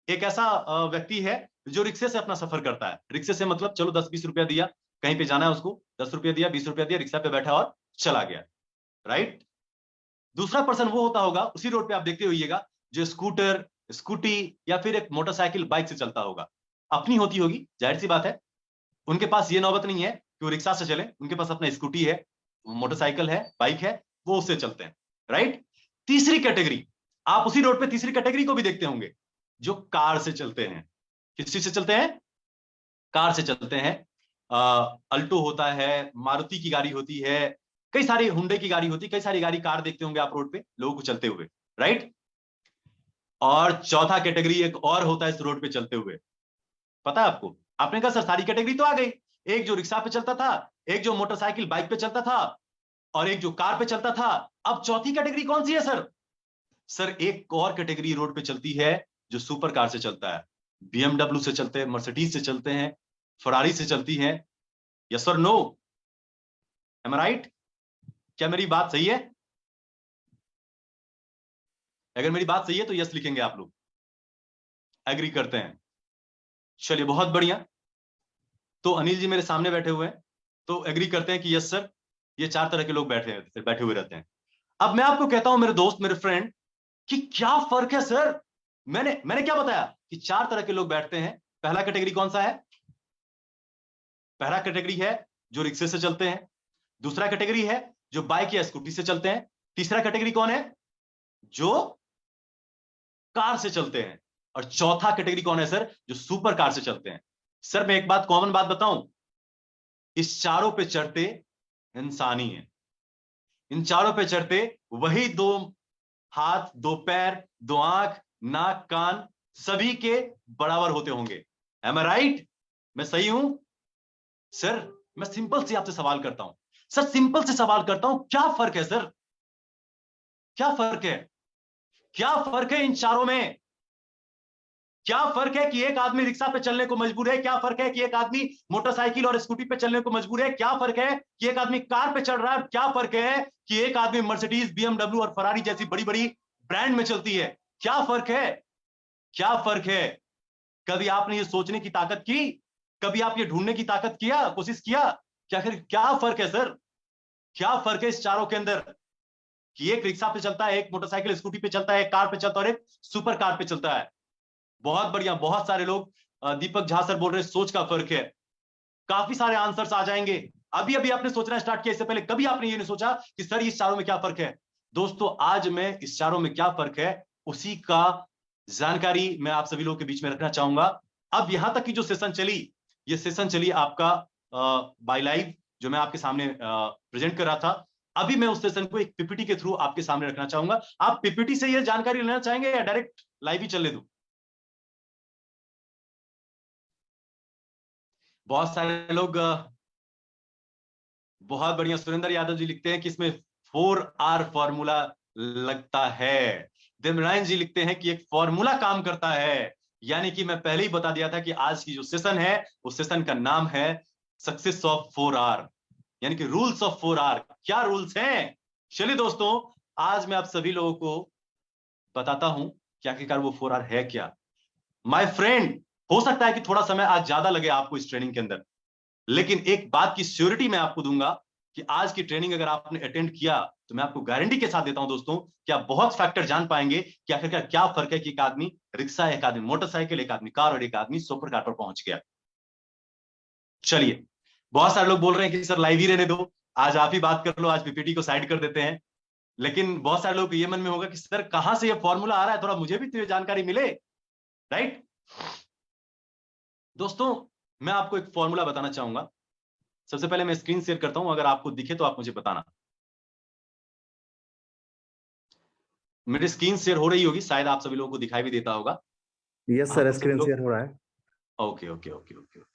Speaker 1: एक ऐसा व्यक्ति है जो रिक्शे से अपना सफर करता है। रिक्शे से मतलब, चलो 10-20 रुपया दिया, कहीं पे जाना है उसको, 10 रुपया दिया, 20 रुपया दिया, रिक्शा पे बैठा और चला गया, राइट? दूसरा पर्सन वो होता होगा, उसी रोड पे आप देखते होइएगा, जो स्कूटर, स्कूटी या फिर एक मोटरसाइकिल, बाइक से चलता होगा। अपनी होती होगी, जाहिर सी बात है। उनके पास ये नौबत नहीं है कि वो रिक्शा से चले, उनके पास अपना स्कूटी है, मोटरसाइकिल है, बाइक है, वो उससे चलते हैं, राइट? तीसरी कैटेगरी, आप उसी रोड पे तीसरी कैटेगरी को भी देखते होंगे, जो कार से चलते हैं। किस चीज से चलते हैं? कार से चलते हैं। अल्टो होता है, मारुति की गाड़ी होती है, कई सारी हुंडई की गाड़ी होती है, कई सारी गाड़ी, कार देखते होंगे आप रोड पे लोगों को चलते हुए, राइट? और चौथा कैटेगरी एक और होता है इस रोड पे चलते हुए, पता है आपको? आपने कहा सर सारी कैटेगरी तो आ गई, एक जो रिक्शा पे चलता था, एक जो मोटरसाइकिल बाइक पे चलता था, और एक जो कार पे चलता था। अब चौथी कैटेगरी कौन सी है सर? सर, एक और कैटेगरी रोड पे चलती है जो सुपर कार से चलता है। बीएमडब्ल्यू से चलते हैं, मर्सिडीज से चलते हैं, फरारी से चलती है। यस और नो? Am I right? क्या मेरी बात सही है? अगर मेरी बात सही है तो यस लिखेंगे आप लोग, एग्री करते हैं। चलिए बहुत बढ़िया। तो अनिल जी मेरे सामने बैठे हुए हैं, तो एग्री करते हैं कि यस सर, ये 4 तरह के लोग बैठे हुए रहते हैं। अब मैं आपको कहता हूं मेरे दोस्त, मेरे फ्रेंड, कि क्या फर्क है सर। मैंने क्या बताया कि 4 तरह के लोग बैठते हैं। पहला कैटेगरी कौन सा है? पहला कैटेगरी है जो रिक्शे से चलते हैं। दूसरा कैटेगरी है जो बाइक या स्कूटी से चलते हैं। तीसरा कैटेगरी कौन है? जो कार से चलते हैं। और चौथा कैटेगरी कौन है सर? जो सुपर कार से चलते हैं। सर मैं एक बात, कॉमन बात बताऊं, इस चारों पे चढ़ते इंसान ही है। इन चारों पे चढ़ते वही 2 हाथ, 2 पैर, 2 आंख, नाक, कान सभी के बराबर होते होंगे। एम आई राइट? मैं सही हूं सर? मैं सिंपल से आपसे सवाल करता हूं सर, सिंपल से सवाल करता हूं, क्या फर्क है सर? क्या फर्क है? क्या फर्क है इन चारों में? क्या फर्क है कि एक आदमी रिक्शा पे चलने को मजबूर है? क्या फर्क है कि एक आदमी मोटरसाइकिल और स्कूटी पे चलने को मजबूर है? क्या फर्क है कि एक आदमी कार पे चल रहा है? क्या फर्क है कि एक आदमी मर्सिडीज, बीएमडब्ल्यू और फरारी जैसी बड़ी बड़ी ब्रांड में चलती है? क्या फर्क है? क्या फर्क है? कभी आपने ये सोचने की ताकत की? कभी आप ये ढूंढने की ताकत किया, कोशिश किया कि आखिर क्या फर्क है सर? क्या फर्क है इस चारों के अंदर कि एक रिक्शा पे चलता है, एक मोटरसाइकिल स्कूटी पे चलता है, एक कार पे चलता है और एक सुपर कार पे चलता है? बहुत बढ़िया, बहुत सारे लोग, दीपक झा सर बोल रहे हैं सोच का फर्क है। काफी सारे आंसर्स आ जाएंगे। अभी अभी आपने सोचना स्टार्ट किया, इससे पहले कभी आपने ये नहीं सोचा कि सर इस चारों में क्या फर्क है। दोस्तों आज मैं इस चारों में क्या फर्क है उसी का जानकारी मैं आप सभी लोगों के बीच में रखना चाहूंगा। अब यहां तक की जो सेशन चली, ये सेशन चली आपका बाय लाइव, जो मैं आपके सामने प्रेजेंट कर रहा था। अभी मैं उस सेशन को एक पीपीटी के थ्रू आपके सामने रखना चाहूंगा। आप पीपीटी से ये जानकारी लेना चाहेंगे या डायरेक्ट लाइव ही चलने दूं? बहुत सारे लोग, बहुत बढ़िया, सुरेंद्र यादव जी लिखते हैं कि इसमें 4R फॉर्मूला लगता है। दिमरायन जी लिखते हैं कि एक फॉर्मूला काम करता है। यानी कि मैं पहले ही बता दिया था कि आज की जो सेशन है उस सेशन का नाम है सक्सेस ऑफ 4R, यानी कि रूल्स ऑफ 4R। क्या रूल्स हैं? चलिए दोस्तों, आज मैं आप सभी लोगों को बताता हूं कि आखिरकार वो 4R है क्या। माय फ्रेंड, हो सकता है कि थोड़ा समय आज ज्यादा लगे आपको इस ट्रेनिंग के अंदर, लेकिन एक बात की श्योरिटी मैं आपको दूंगा कि आज की ट्रेनिंग अगर आपने अटेंड किया तो मैं आपको गारंटी के साथ देता हूं दोस्तों कि आप बहुत फैक्टर जान पाएंगे कि आखिरकार क्या फर्क है कि एक आदमी रिक्शा, एक आदमी मोटरसाइकिल, एक आदमी कार और एक आदमी सुपर कार पर पहुंच गया। चलिए, बहुत सारे लोग बोल रहे हैं कि सर लाइव ही रहने दो, आज आप ही बात कर लो, आज पीपीटी को साइड कर देते हैं। लेकिन बहुत सारे लोग को ये मन में होगा कि सर कहां से ये फॉर्मूला आ रहा है, थोड़ा मुझे भी तो ये जानकारी मिले, राइट? दोस्तों मैं आपको एक फॉर्मूला बताना चाहूंगा। सबसे पहले मैं स्क्रीन शेयर करता हूं, अगर आपको दिखे तो आप मुझे बताना। मेरी स्क्रीन शेयर हो रही होगी, शायद आप सभी लोगों को दिखाई भी देता होगा।
Speaker 2: यस
Speaker 1: हाँ
Speaker 2: सर,
Speaker 1: तो सभी
Speaker 2: स्क्रीन
Speaker 1: लोग,
Speaker 2: शेयर हो रहा है।
Speaker 1: Okay okay okay okay.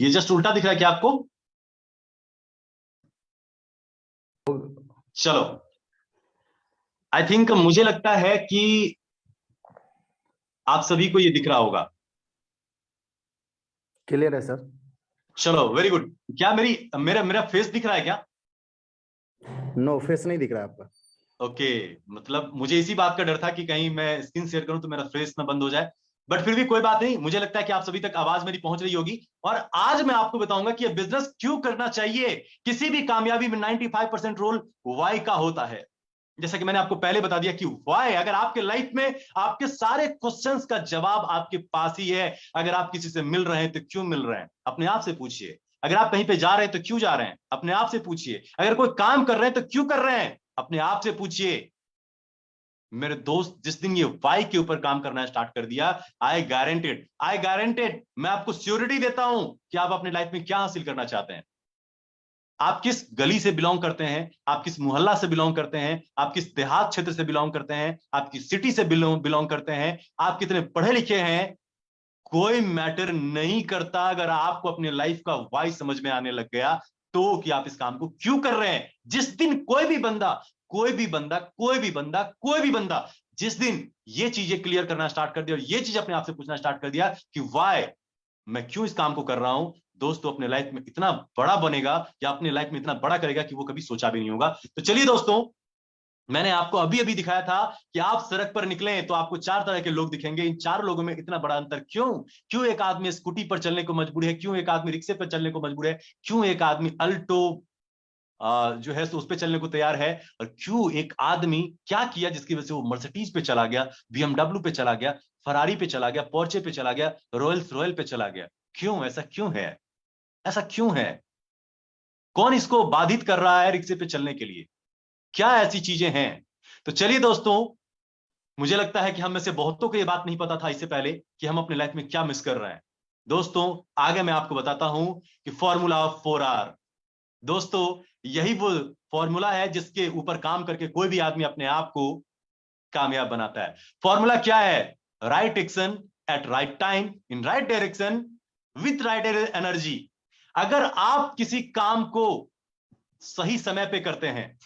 Speaker 1: ये जस्ट उल्टा दिख रहा है क्या आपको? चलो, आई थिंक मुझे लगता है कि आप सभी को ये दिख रहा होगा।
Speaker 2: क्लियर है सर।
Speaker 1: चलो वेरी गुड। क्या मेरा मेरा फेस दिख रहा है क्या?
Speaker 2: नो, फेस नहीं दिख रहा है आपका।
Speaker 1: ओके, मतलब मुझे इसी बात का डर था कि कहीं मैं स्क्रीन शेयर करूं तो मेरा फेस ना बंद हो जाए। बट फिर भी कोई बात नहीं, मुझे लगता है कि आप सभी तक आवाज मेरी पहुंच रही होगी। और आज मैं आपको बताऊंगा कि ये बिजनेस क्यों करना चाहिए। किसी भी कामयाबी में 95% रोल वाई का होता है। जैसा कि मैंने आपको पहले बता दिया कि वाई, अगर आपके लाइफ में आपके सारे क्वेश्चंस का जवाब आपके पास ही है। अगर आप किसी से मिल रहे हैं तो क्यों मिल रहे हैं, अपने आप से पूछिए। अगर आप कहीं पे जा रहे हैं तो क्यों जा रहे हैं, अपने आप से पूछिए। अगर कोई काम कर रहे हैं तो क्यों कर रहे हैं, अपने आप से पूछिए। मेरे दोस्त, जिस दिन ये वाई के ऊपर काम करना स्टार्ट कर दिया, आई गारंटेड, मैं आपको श्योरिटी देता हूं कि आप अपनी लाइफ में क्या हासिल करना चाहते हैं। आप किस गली से बिलोंग करते हैं, आप किस मोहल्ला से बिलोंग करते हैं, आप किस देहात क्षेत्र से बिलोंग करते हैं, आप किस सिटी से बिलोंग करते हैं, आप कितने पढ़े लिखे हैं, कोई मैटर नहीं करता। अगर आपको अपने लाइफ का वाई समझ में आने लग गया, तो कि आप इस काम को क्यों कर रहे हैं। जिस दिन कोई भी बंदा जिस दिन ये चीजें क्लियर करना स्टार्ट कर दिया और ये चीज अपने आप से पूछना स्टार्ट कर दिया कि वाई, मैं क्यों इस काम को कर रहा हूं, दोस्तों अपने लाइफ में इतना बड़ा बनेगा या अपने लाइफ में इतना बड़ा करेगा कि वो कभी सोचा भी नहीं होगा। तो चलिए दोस्तों, मैंने आपको अभी अभी दिखाया था कि आप सड़क पर निकले तो आपको 4 तरह के लोग दिखेंगे। इन 4 लोगों में इतना बड़ा अंतर क्यों एक आदमी स्कूटी पर चलने को मजबूर है, क्यों एक आदमी रिक्शे पर चलने को मजबूर है, क्यों एक आदमी अल्टो जो है उस पर चलने को तैयार है, और क्यों एक आदमी क्या किया जिसकी वजह से वो मर्सिडीज पे चला गया, बीएमडब्ल्यू पे चला गया, फरारी पे चला गया, पोर्चे पे चला गया, रॉयल्स रॉयल पे चला गया। क्यों ऐसा क्यों है, ऐसा क्यों है? कौन इसको बाधित कर रहा है रिक्शे पे चलने के लिए? क्या ऐसी चीजें हैं? तो चलिए दोस्तों, मुझे लगता है कि हम में से बहुतों को ये बात नहीं पता था इससे पहले कि हम अपने लाइफ में क्या मिस कर रहे हैं। दोस्तों आगे मैं आपको बताता हूं कि फॉर्मूला ऑफ 4R, दोस्तों यही वो फॉर्मूला है जिसके ऊपर काम करके कोई भी आदमी अपने आप को कामयाब बनाता है। फॉर्मूला क्या है? Right action at right time in right direction with right energy. अगर आप किसी काम को सही समय पे करते हैं,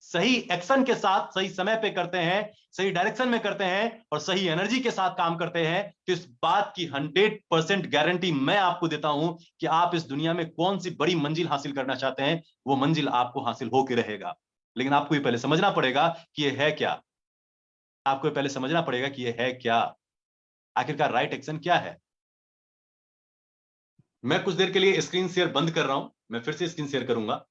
Speaker 1: सही एक्शन के साथ सही समय पे करते हैं, सही डायरेक्शन में करते हैं और सही एनर्जी के साथ काम करते हैं, तो इस बात की 100% गारंटी मैं आपको देता हूं कि आप इस दुनिया में कौन सी बड़ी मंजिल हासिल करना चाहते हैं, वो मंजिल आपको हासिल होके रहेगा। लेकिन आपको ये पहले समझना पड़ेगा कि ये है क्या। आपको ये पहले समझना पड़ेगा कि ये है क्या, आखिरकार राइट एक्शन क्या है। मैं कुछ देर के लिए स्क्रीन शेयर बंद कर रहा हूं, मैं फिर से स्क्रीन शेयर करूंगा।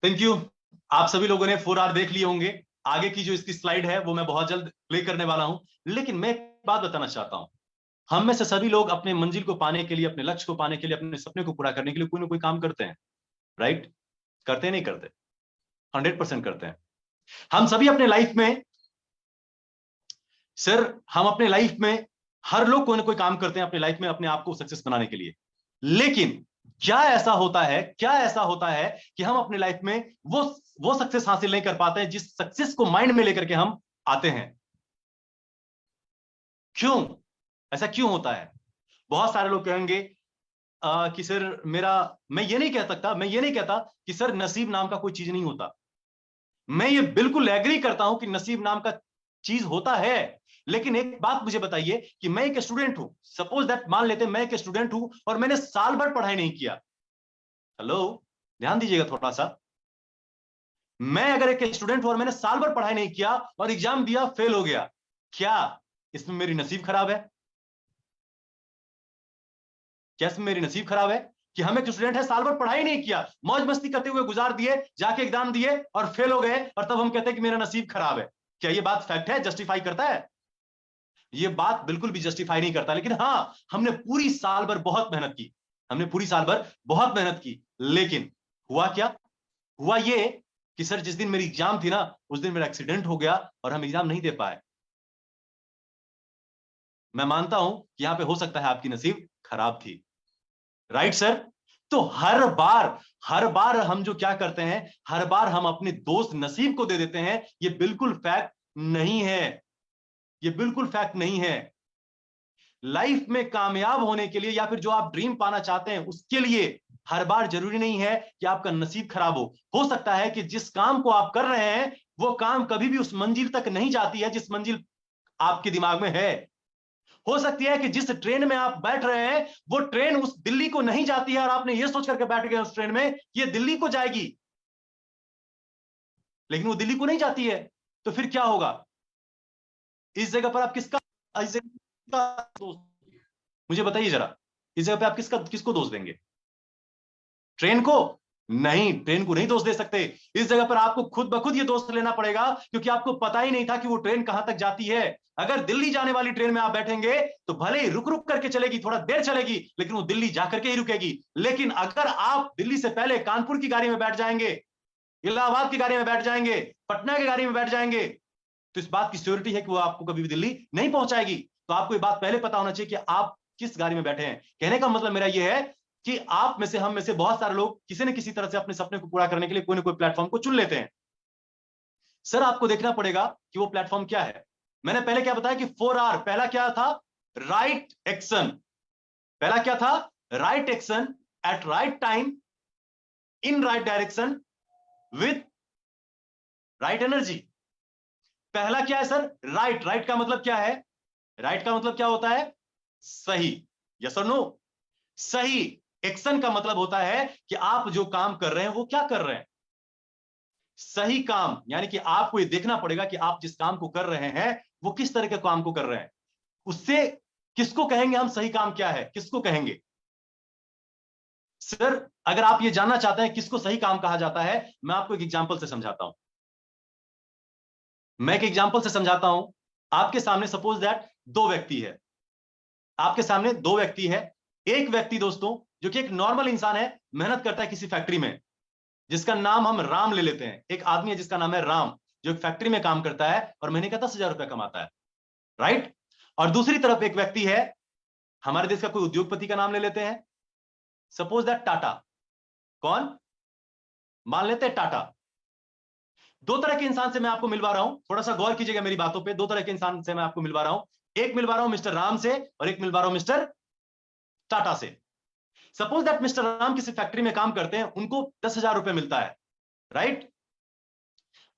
Speaker 1: Thank you. आप सभी लोगों ने 4R देख लिए होंगे। आगे की जो इसकी स्लाइड है वो मैं बहुत जल्द प्ले करने वाला हूं। लेकिन मैं एक बात बताना चाहता हूं, हम में से सभी लोग अपने मंजिल को पाने के लिए, अपने लक्ष्य को पाने के लिए, अपने सपने को पूरा करने के लिए कोई ना कोई काम करते हैं। राइट? करते नहीं करते? 100% करते हैं। हम सभी अपने लाइफ में, सर हम अपने लाइफ में हर लोग कोई ना कोई काम करते हैं अपने लाइफ में अपने आप को सक्सेस बनाने के लिए। लेकिन क्या ऐसा होता है, क्या ऐसा होता है कि हम अपने लाइफ में वो सक्सेस हासिल नहीं कर पाते हैं जिस सक्सेस को माइंड में लेकर के हम आते हैं? क्यों? ऐसा क्यों होता है? बहुत सारे लोग कहेंगे कि सर मेरा, मैं ये नहीं कह सकता, मैं ये नहीं कहता कि सर नसीब नाम का कोई चीज नहीं होता। मैं ये बिल्कुल एग्री करता हूं कि नसीब नाम का चीज होता है। लेकिन एक बात मुझे बताइए कि मैं एक स्टूडेंट हूं, सपोज दैट मान लेते मैं एक स्टूडेंट हूं और मैंने साल भर पढ़ाई नहीं किया। हेलो, ध्यान दीजिएगा थोड़ा सा। मैं अगर एक स्टूडेंट हूं और मैंने साल भर पढ़ाई नहीं किया और एग्जाम दिया, फेल हो गया, क्या इसमें मेरी नसीब खराब है? क्या इसमें मेरी नसीब खराब है कि हम एक स्टूडेंट है, साल भर पढ़ाई नहीं किया, मौज मस्ती करते हुए गुजार दिए, जाके एग्जाम दिए और फेल हो गए, और तब हम कहते हैं कि मेरा नसीब खराब है? क्या ये बात फैक्ट है, जस्टिफाई करता है? ये बात बिल्कुल भी जस्टिफाई नहीं करता। लेकिन हाँ, हमने पूरी साल भर बहुत मेहनत की, हमने पूरी साल भर बहुत मेहनत की, लेकिन हुआ क्या? हुआ ये कि सर जिस दिन मेरी एग्जाम थी ना, उस दिन मेरा एक्सीडेंट हो गया और हम एग्जाम नहीं दे पाए। मैं मानता हूं कि यहां पे हो सकता है आपकी नसीब खराब थी। Right sir? तो हर बार हम जो क्या करते हैं, हर बार हम अपने दोस्त नसीब को दे देते हैं। ये बिल्कुल फैक्ट नहीं है, ये बिल्कुल फैक्ट नहीं है। लाइफ में कामयाब होने के लिए या फिर जो आप ड्रीम पाना चाहते हैं उसके लिए हर बार जरूरी नहीं है कि आपका नसीब खराब हो सकता है कि जिस काम को आप कर रहे हैं वो काम कभी भी उस मंजिल तक नहीं जाती है जिस मंजिल आपके दिमाग में है। हो सकती है कि जिस ट्रेन में आप बैठ रहे हैं वो ट्रेन उस दिल्ली को नहीं जाती है और आपने ये सोच करके बैठ गए उस ट्रेन में ये दिल्ली को जाएगी, लेकिन वो दिल्ली को नहीं जाती है। तो फिर क्या होगा? इस जगह पर आप इस जगह मुझे बताइए जरा, इस जगह पे आप किसको दोष देंगे? ट्रेन को? नहीं, ट्रेन को नहीं दोष दे सकते। इस जगह पर आपको खुद ब खुद ये दोष लेना पड़ेगा, क्योंकि आपको पता ही नहीं था कि वो ट्रेन कहां तक जाती है। अगर दिल्ली जाने वाली ट्रेन में आप बैठेंगे तो भले ही रुक रुक करके चलेगी, थोड़ा देर चलेगी, लेकिन वो दिल्ली जाकर के ही रुकेगी। लेकिन अगर आप दिल्ली से पहले कानपुर की गाड़ी में बैठ जाएंगे, इलाहाबाद की गाड़ी में बैठ जाएंगे, पटना की गाड़ी में बैठ जाएंगे, तो इस बात की श्योरिटी है कि वो आपको कभी भी दिल्ली नहीं पहुंचाएगी। तो आपको ये बात पहले पता होना चाहिए कि आप किस गाड़ी में बैठे हैं। कहने का मतलब मेरा ये है कि आप में से, हम में से बहुत सारे लोग किसी न किसी तरह से अपने सपने को पूरा करने के लिए कोई ना कोई प्लेटफॉर्म को चुन लेते हैं। सर आपको देखना पड़ेगा कि वो प्लेटफॉर्म क्या है। मैंने पहले क्या बताया कि 4R, पहला क्या था? Right action. पहला क्या था? Right action at right time in right direction with right energy. पहला क्या है सर? राइट। राइट का मतलब क्या है? राइट का मतलब क्या होता है? सही। यस और नो? सही। एक्शन का मतलब होता है कि आप जो काम कर रहे हैं वो क्या कर रहे हैं, सही काम। यानी कि आपको ये देखना पड़ेगा कि आप जिस काम को कर रहे हैं वो किस तरह के काम को कर रहे हैं। उससे किसको कहेंगे हम सही काम क्या है, किसको कहेंगे? सर अगर आप ये जानना चाहते हैं किसको सही काम कहा जाता है, मैं आपको एक एग्जांपल से समझाता हूं। मैं एक एग्जांपल से समझाता हूं। आपके सामने सपोज दैट दो व्यक्ति है। आपके सामने दो व्यक्ति है। एक व्यक्ति दोस्तों जो कि एक नॉर्मल इंसान है, मेहनत करता है किसी फैक्ट्री में, जिसका नाम हम राम ले लेते हैं। एक आदमी है जिसका नाम है राम, जो एक फैक्ट्री में काम करता है और महीने का 10,000 रुपया कमाता है, राइट। और दूसरी तरफ एक व्यक्ति है, हमारे देश का कोई उद्योगपति का नाम ले लेते हैं, सपोज दैट टाटा। कौन? मान लेते हैं टाटा। दो तरह के इंसान से मैं आपको मिलवा रहा हूं, थोड़ा सा गौर कीजिएगा मेरी बातों पे। दो तरह के इंसान से मैं आपको मिलवा रहा हूं। एक मिलवा रहा हूं मिस्टर राम से और एक मिलवा रहा हूं मिस्टर टाटा से। सपोज दैट मिस्टर राम किसी फैक्ट्री में काम करते हैं, उनको 10,000 रुपए मिलता है, राइट।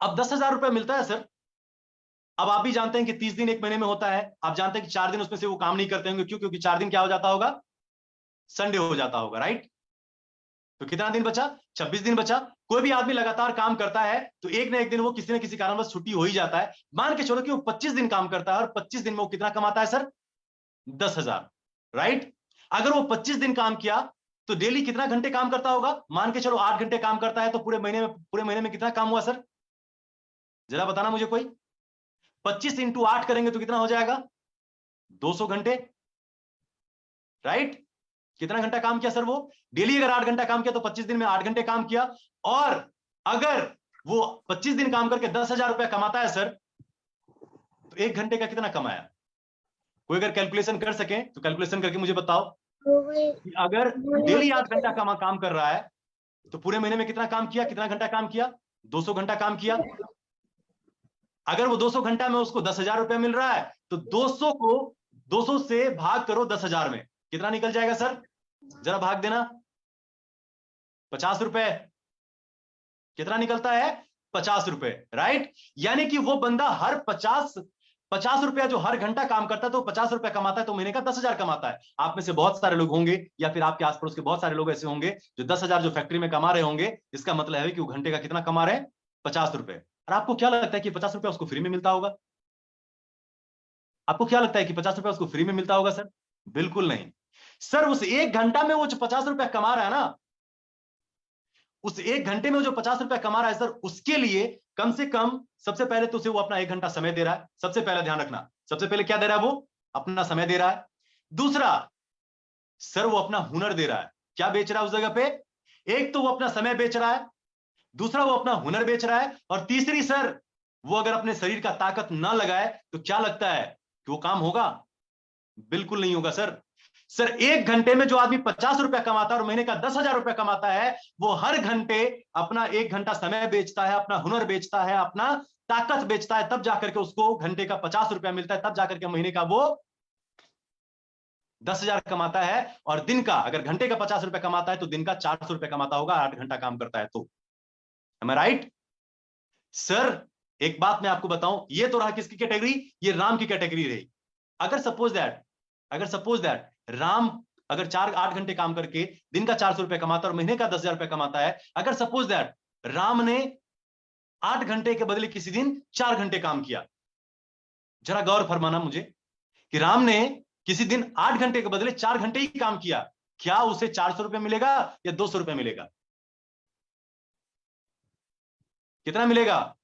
Speaker 1: अब 10,000 रुपए मिलता है सर। अब आप भी जानते हैं कि 30 दिन एक महीने में होता है। आप जानते हैं कि 4 दिन उसमें से वो काम नहीं करते होंगे। क्यों? क्योंकि 4 दिन क्या हो जाता होगा? संडे हो जाता होगा, राइट। तो कितना दिन बचा? 26 दिन बचा। कोई भी आदमी लगातार काम करता है तो एक ना एक दिन वो किसी न किसी कारणवश छुट्टी हो ही जाता है। मान के चलो कि वो 25 दिन काम करता है और 25 दिन में वो कितना कमाता है सर? 10,000, राइट। अगर वो 25 दिन काम किया तो डेली कितना घंटे काम करता होगा? मान के चलो 8 घंटे काम करता है, तो पूरे महीने में कितना काम हुआ सर? जरा बताना मुझे कोई। 25 इंटू 8 करेंगे तो कितना हो जाएगा? 200 घंटे, राइट। कितना घंटा काम किया सर वो? डेली अगर 8 घंटा काम किया तो 25 दिन में 8 घंटे काम किया। और अगर वो 25 दिन काम करके 10,000 रुपया कमाता है सर, तो 1 घंटे का कितना कमाया? कोई अगर कैलकुलेशन कर सके तो कैलकुलेशन करके मुझे बताओ कि अगर डेली 8 घंटा काम कर रहा है तो पूरे महीने में कितना काम किया, कितना घंटा काम किया? 200 घंटा काम किया। अगर वो 200 घंटा में उसको 10,000 रुपया मिल रहा है तो 200 से भाग करो 10,000 में, कितना निकल जाएगा सर? जरा भाग देना। 50 रुपए। कितना निकलता है? 50 रुपए, राइट। यानी कि वो बंदा हर 50 रुपया जो हर घंटा काम करता है तो 50 रुपया कमाता है, तो महीने का 10,000 कमाता है। आप में से बहुत सारे लोग होंगे या फिर आपके आस पड़ोस के बहुत सारे लोग ऐसे होंगे जो 10,000 जो फैक्ट्री में कमा रहे होंगे। इसका मतलब है कि वो घंटे का कितना कमा रहे हैं? 50 रुपए। और आपको क्या लगता है कि 50 रुपया उसको फ्री में मिलता होगा? आपको क्या लगता है कि 50 रुपया उसको फ्री में मिलता होगा सर? बिल्कुल नहीं। सर उस 1 घंटा में वो जो 50 रुपया कमा रहा है ना, उस 1 घंटे में जो 50 रुपया कमा रहा है सर, उसके लिए कम से कम सबसे पहले तो उसे वो अपना 1 घंटा समय दे रहा है। सबसे पहले ध्यान रखना, सबसे पहले क्या दे रहा है? वो अपना समय दे रहा है। दूसरा सर वो अपना हुनर दे रहा है। क्या बेच रहा है उस जगह पे? एक तो वो अपना समय बेच रहा है, दूसरा वो अपना हुनर बेच रहा है, और तीसरी सर वो अगर अपने शरीर का ताकत ना लगाए तो क्या लगता है कि वो काम होगा? बिल्कुल नहीं होगा सर। सर 1 घंटे में जो आदमी 50 रुपया कमाता है और महीने का 10,000 रुपया कमाता है, वो हर घंटे अपना 1 घंटा समय बेचता है, अपना हुनर बेचता है, अपना ताकत बेचता है, तब जाकर के उसको घंटे का 50 रुपया मिलता है, तब जाकर के महीने का वो 10,000 कमाता है। और दिन का अगर घंटे का 50 रुपया कमाता है तो दिन का 400 रुपया कमाता होगा, 8 घंटा काम करता है तो। एम आई राइट? सर एक बात मैं आपको बताऊं, ये तो रहा किसकी कैटेगरी? ये राम की कैटेगरी रही। अगर सपोज दैट राम अगर 4-8 घंटे काम करके दिन का 400 रुपया कमाता है और महीने का 10,000 रुपया कमाता है, अगर सपोज दैट राम ने 8 घंटे के बदले किसी दिन 4 घंटे काम किया, जरा गौर फरमाना मुझे कि राम ने किसी दिन 8 घंटे के बदले 4 घंटे ही काम किया, क्या उसे 400 रुपया मिलेगा या 200 रुपया मिलेगा? कितना मिलेगा?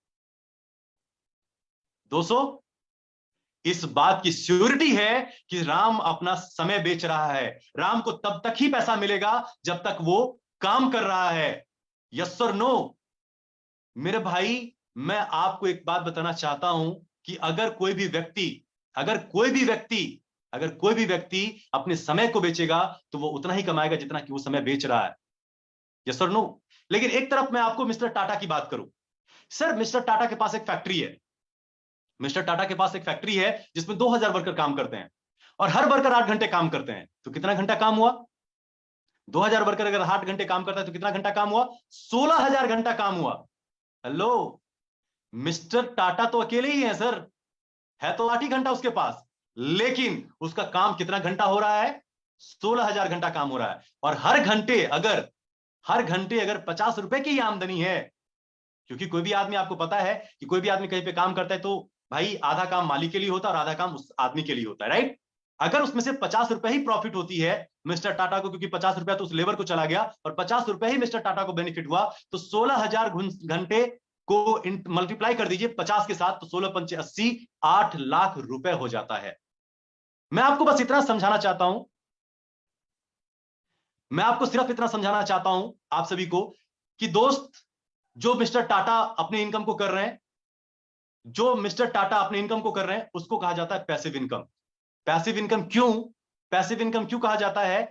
Speaker 1: 200। इस बात की श्योरिटी है कि राम अपना समय बेच रहा है। राम को तब तक ही पैसा मिलेगा जब तक वो काम कर रहा है। यस और नो? मेरे भाई मैं आपको एक बात बताना चाहता हूं कि अगर कोई भी व्यक्ति अपने समय को बेचेगा तो वो उतना ही कमाएगा जितना कि वो समय बेच रहा है। यस और नो? लेकिन एक तरफ मैं आपको मिस्टर टाटा की बात करूं, सर मिस्टर टाटा के पास एक फैक्ट्री है, मिस्टर टाटा के पास एक फैक्ट्री है जिसमें 2000 वर्कर काम करते हैं और हर वर्कर 8 घंटे काम करते हैं, तो कितना घंटा काम हुआ? 2000 वर्कर अगर 8 घंटे काम करता है तो कितना घंटा काम हुआ? 16000 घंटा काम हुआ। हेलो, मिस्टर टाटा तो अकेले ही है सर, है तो 8 ही घंटा उसके पास, लेकिन उसका काम कितना घंटा हो रहा है? 16000 घंटा काम हो रहा है। और हर घंटे अगर 50 रुपए की आमदनी है, क्योंकि कोई भी आदमी, आपको पता है कि कोई भी आदमी कहीं पे काम करता है तो भाई आधा काम मालिक के लिए होता है और आधा काम उस आदमी के लिए होता है, राइट? अगर उसमें से 50 रुपए ही प्रॉफिट होती है मिस्टर टाटा को, क्योंकि 50 रुपया तो उस लेबर को चला गया और 50 रुपए ही मिस्टर टाटा को बेनिफिट हुआ, तो 16000 घंटे को मल्टीप्लाई कर दीजिए 50 के साथ, तो 16 पंचे 80, 8 लाख रुपए हो जाता है। मैं आपको बस इतना समझाना चाहता हूं, मैं आपको सिर्फ इतना समझाना चाहता हूं आप सभी को कि दोस्त, जो मिस्टर टाटा अपने इनकम को कर रहे हैं, जो मिस्टर टाटा अपने इनकम को कर रहे हैं, उसको कहा जाता है पैसिव इनकम। पैसिव इनकम क्यों, पैसिव इनकम क्यों कहा जाता है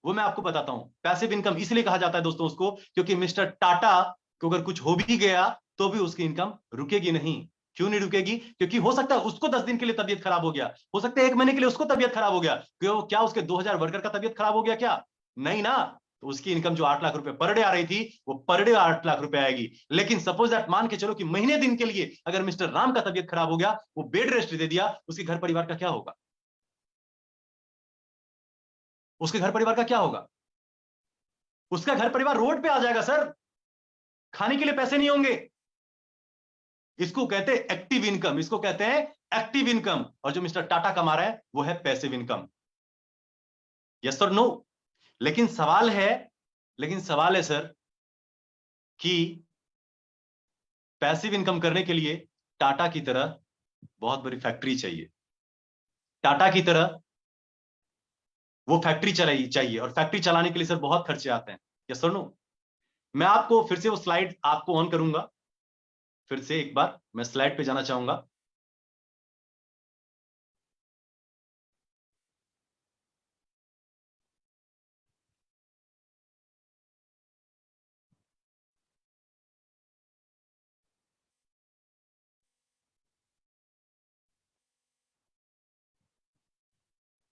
Speaker 1: वो मैं आपको बताता हूं। पैसिव इनकम इसलिए कहा जाता है दोस्तों उसको, क्योंकि मिस्टर टाटा को अगर कुछ हो भी गया तो भी उसकी इनकम रुकेगी नहीं। क्यों नहीं रुकेगी? क्योंकि हो सकता है उसको 10 दिन के लिए तबियत खराब हो गया, हो सकता है 1 महीने के लिए उसको तबियत खराब हो गया, क्यों? क्या उसके 2000 वर्कर का तबियत खराब हो गया क्या? नहीं ना। तो उसकी इनकम जो 8 लाख रुपए पर डे आ रही थी, वो पर डे 8 लाख रुपए आएगी। लेकिन सपोज दैट, मान के चलो कि महीने दिन के लिए अगर मिस्टर राम का तबियत खराब हो गया, वो बेड रेस्ट दे दिया, उसके घर परिवार का क्या होगा? उसके घर परिवार का क्या होगा? उसका घर परिवार रोड पे आ जाएगा सर, खाने के लिए पैसे नहीं होंगे। इसको कहते हैं एक्टिव इनकम, इसको कहते हैं एक्टिव इनकम। और जो मिस्टर टाटा कमा रहा है वो है पैसिव इनकम। यस और नो? लेकिन सवाल है सर कि पैसिव इनकम करने के लिए टाटा की तरह बहुत बड़ी फैक्ट्री चाहिए, टाटा की तरह वो फैक्ट्री चलाई चाहिए, और फैक्ट्री चलाने के लिए सर बहुत खर्चे आते हैं। यस और नो? मैं आपको फिर से वो स्लाइड आपको ऑन करूंगा, फिर से एक बार मैं स्लाइड पे जाना चाहूंगा।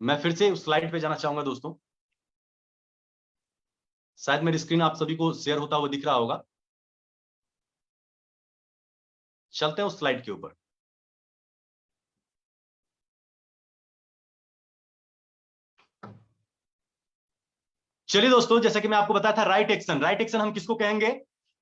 Speaker 1: मैं फिर से उस स्लाइड पे जाना चाहूंगा दोस्तों, शायद मेरी स्क्रीन आप सभी को शेयर होता हुआ दिख रहा होगा। चलते हैं उस स्लाइड के ऊपर। चलिए दोस्तों, जैसा कि मैं आपको बताया था, राइट एक्शन, राइट एक्शन हम किसको कहेंगे?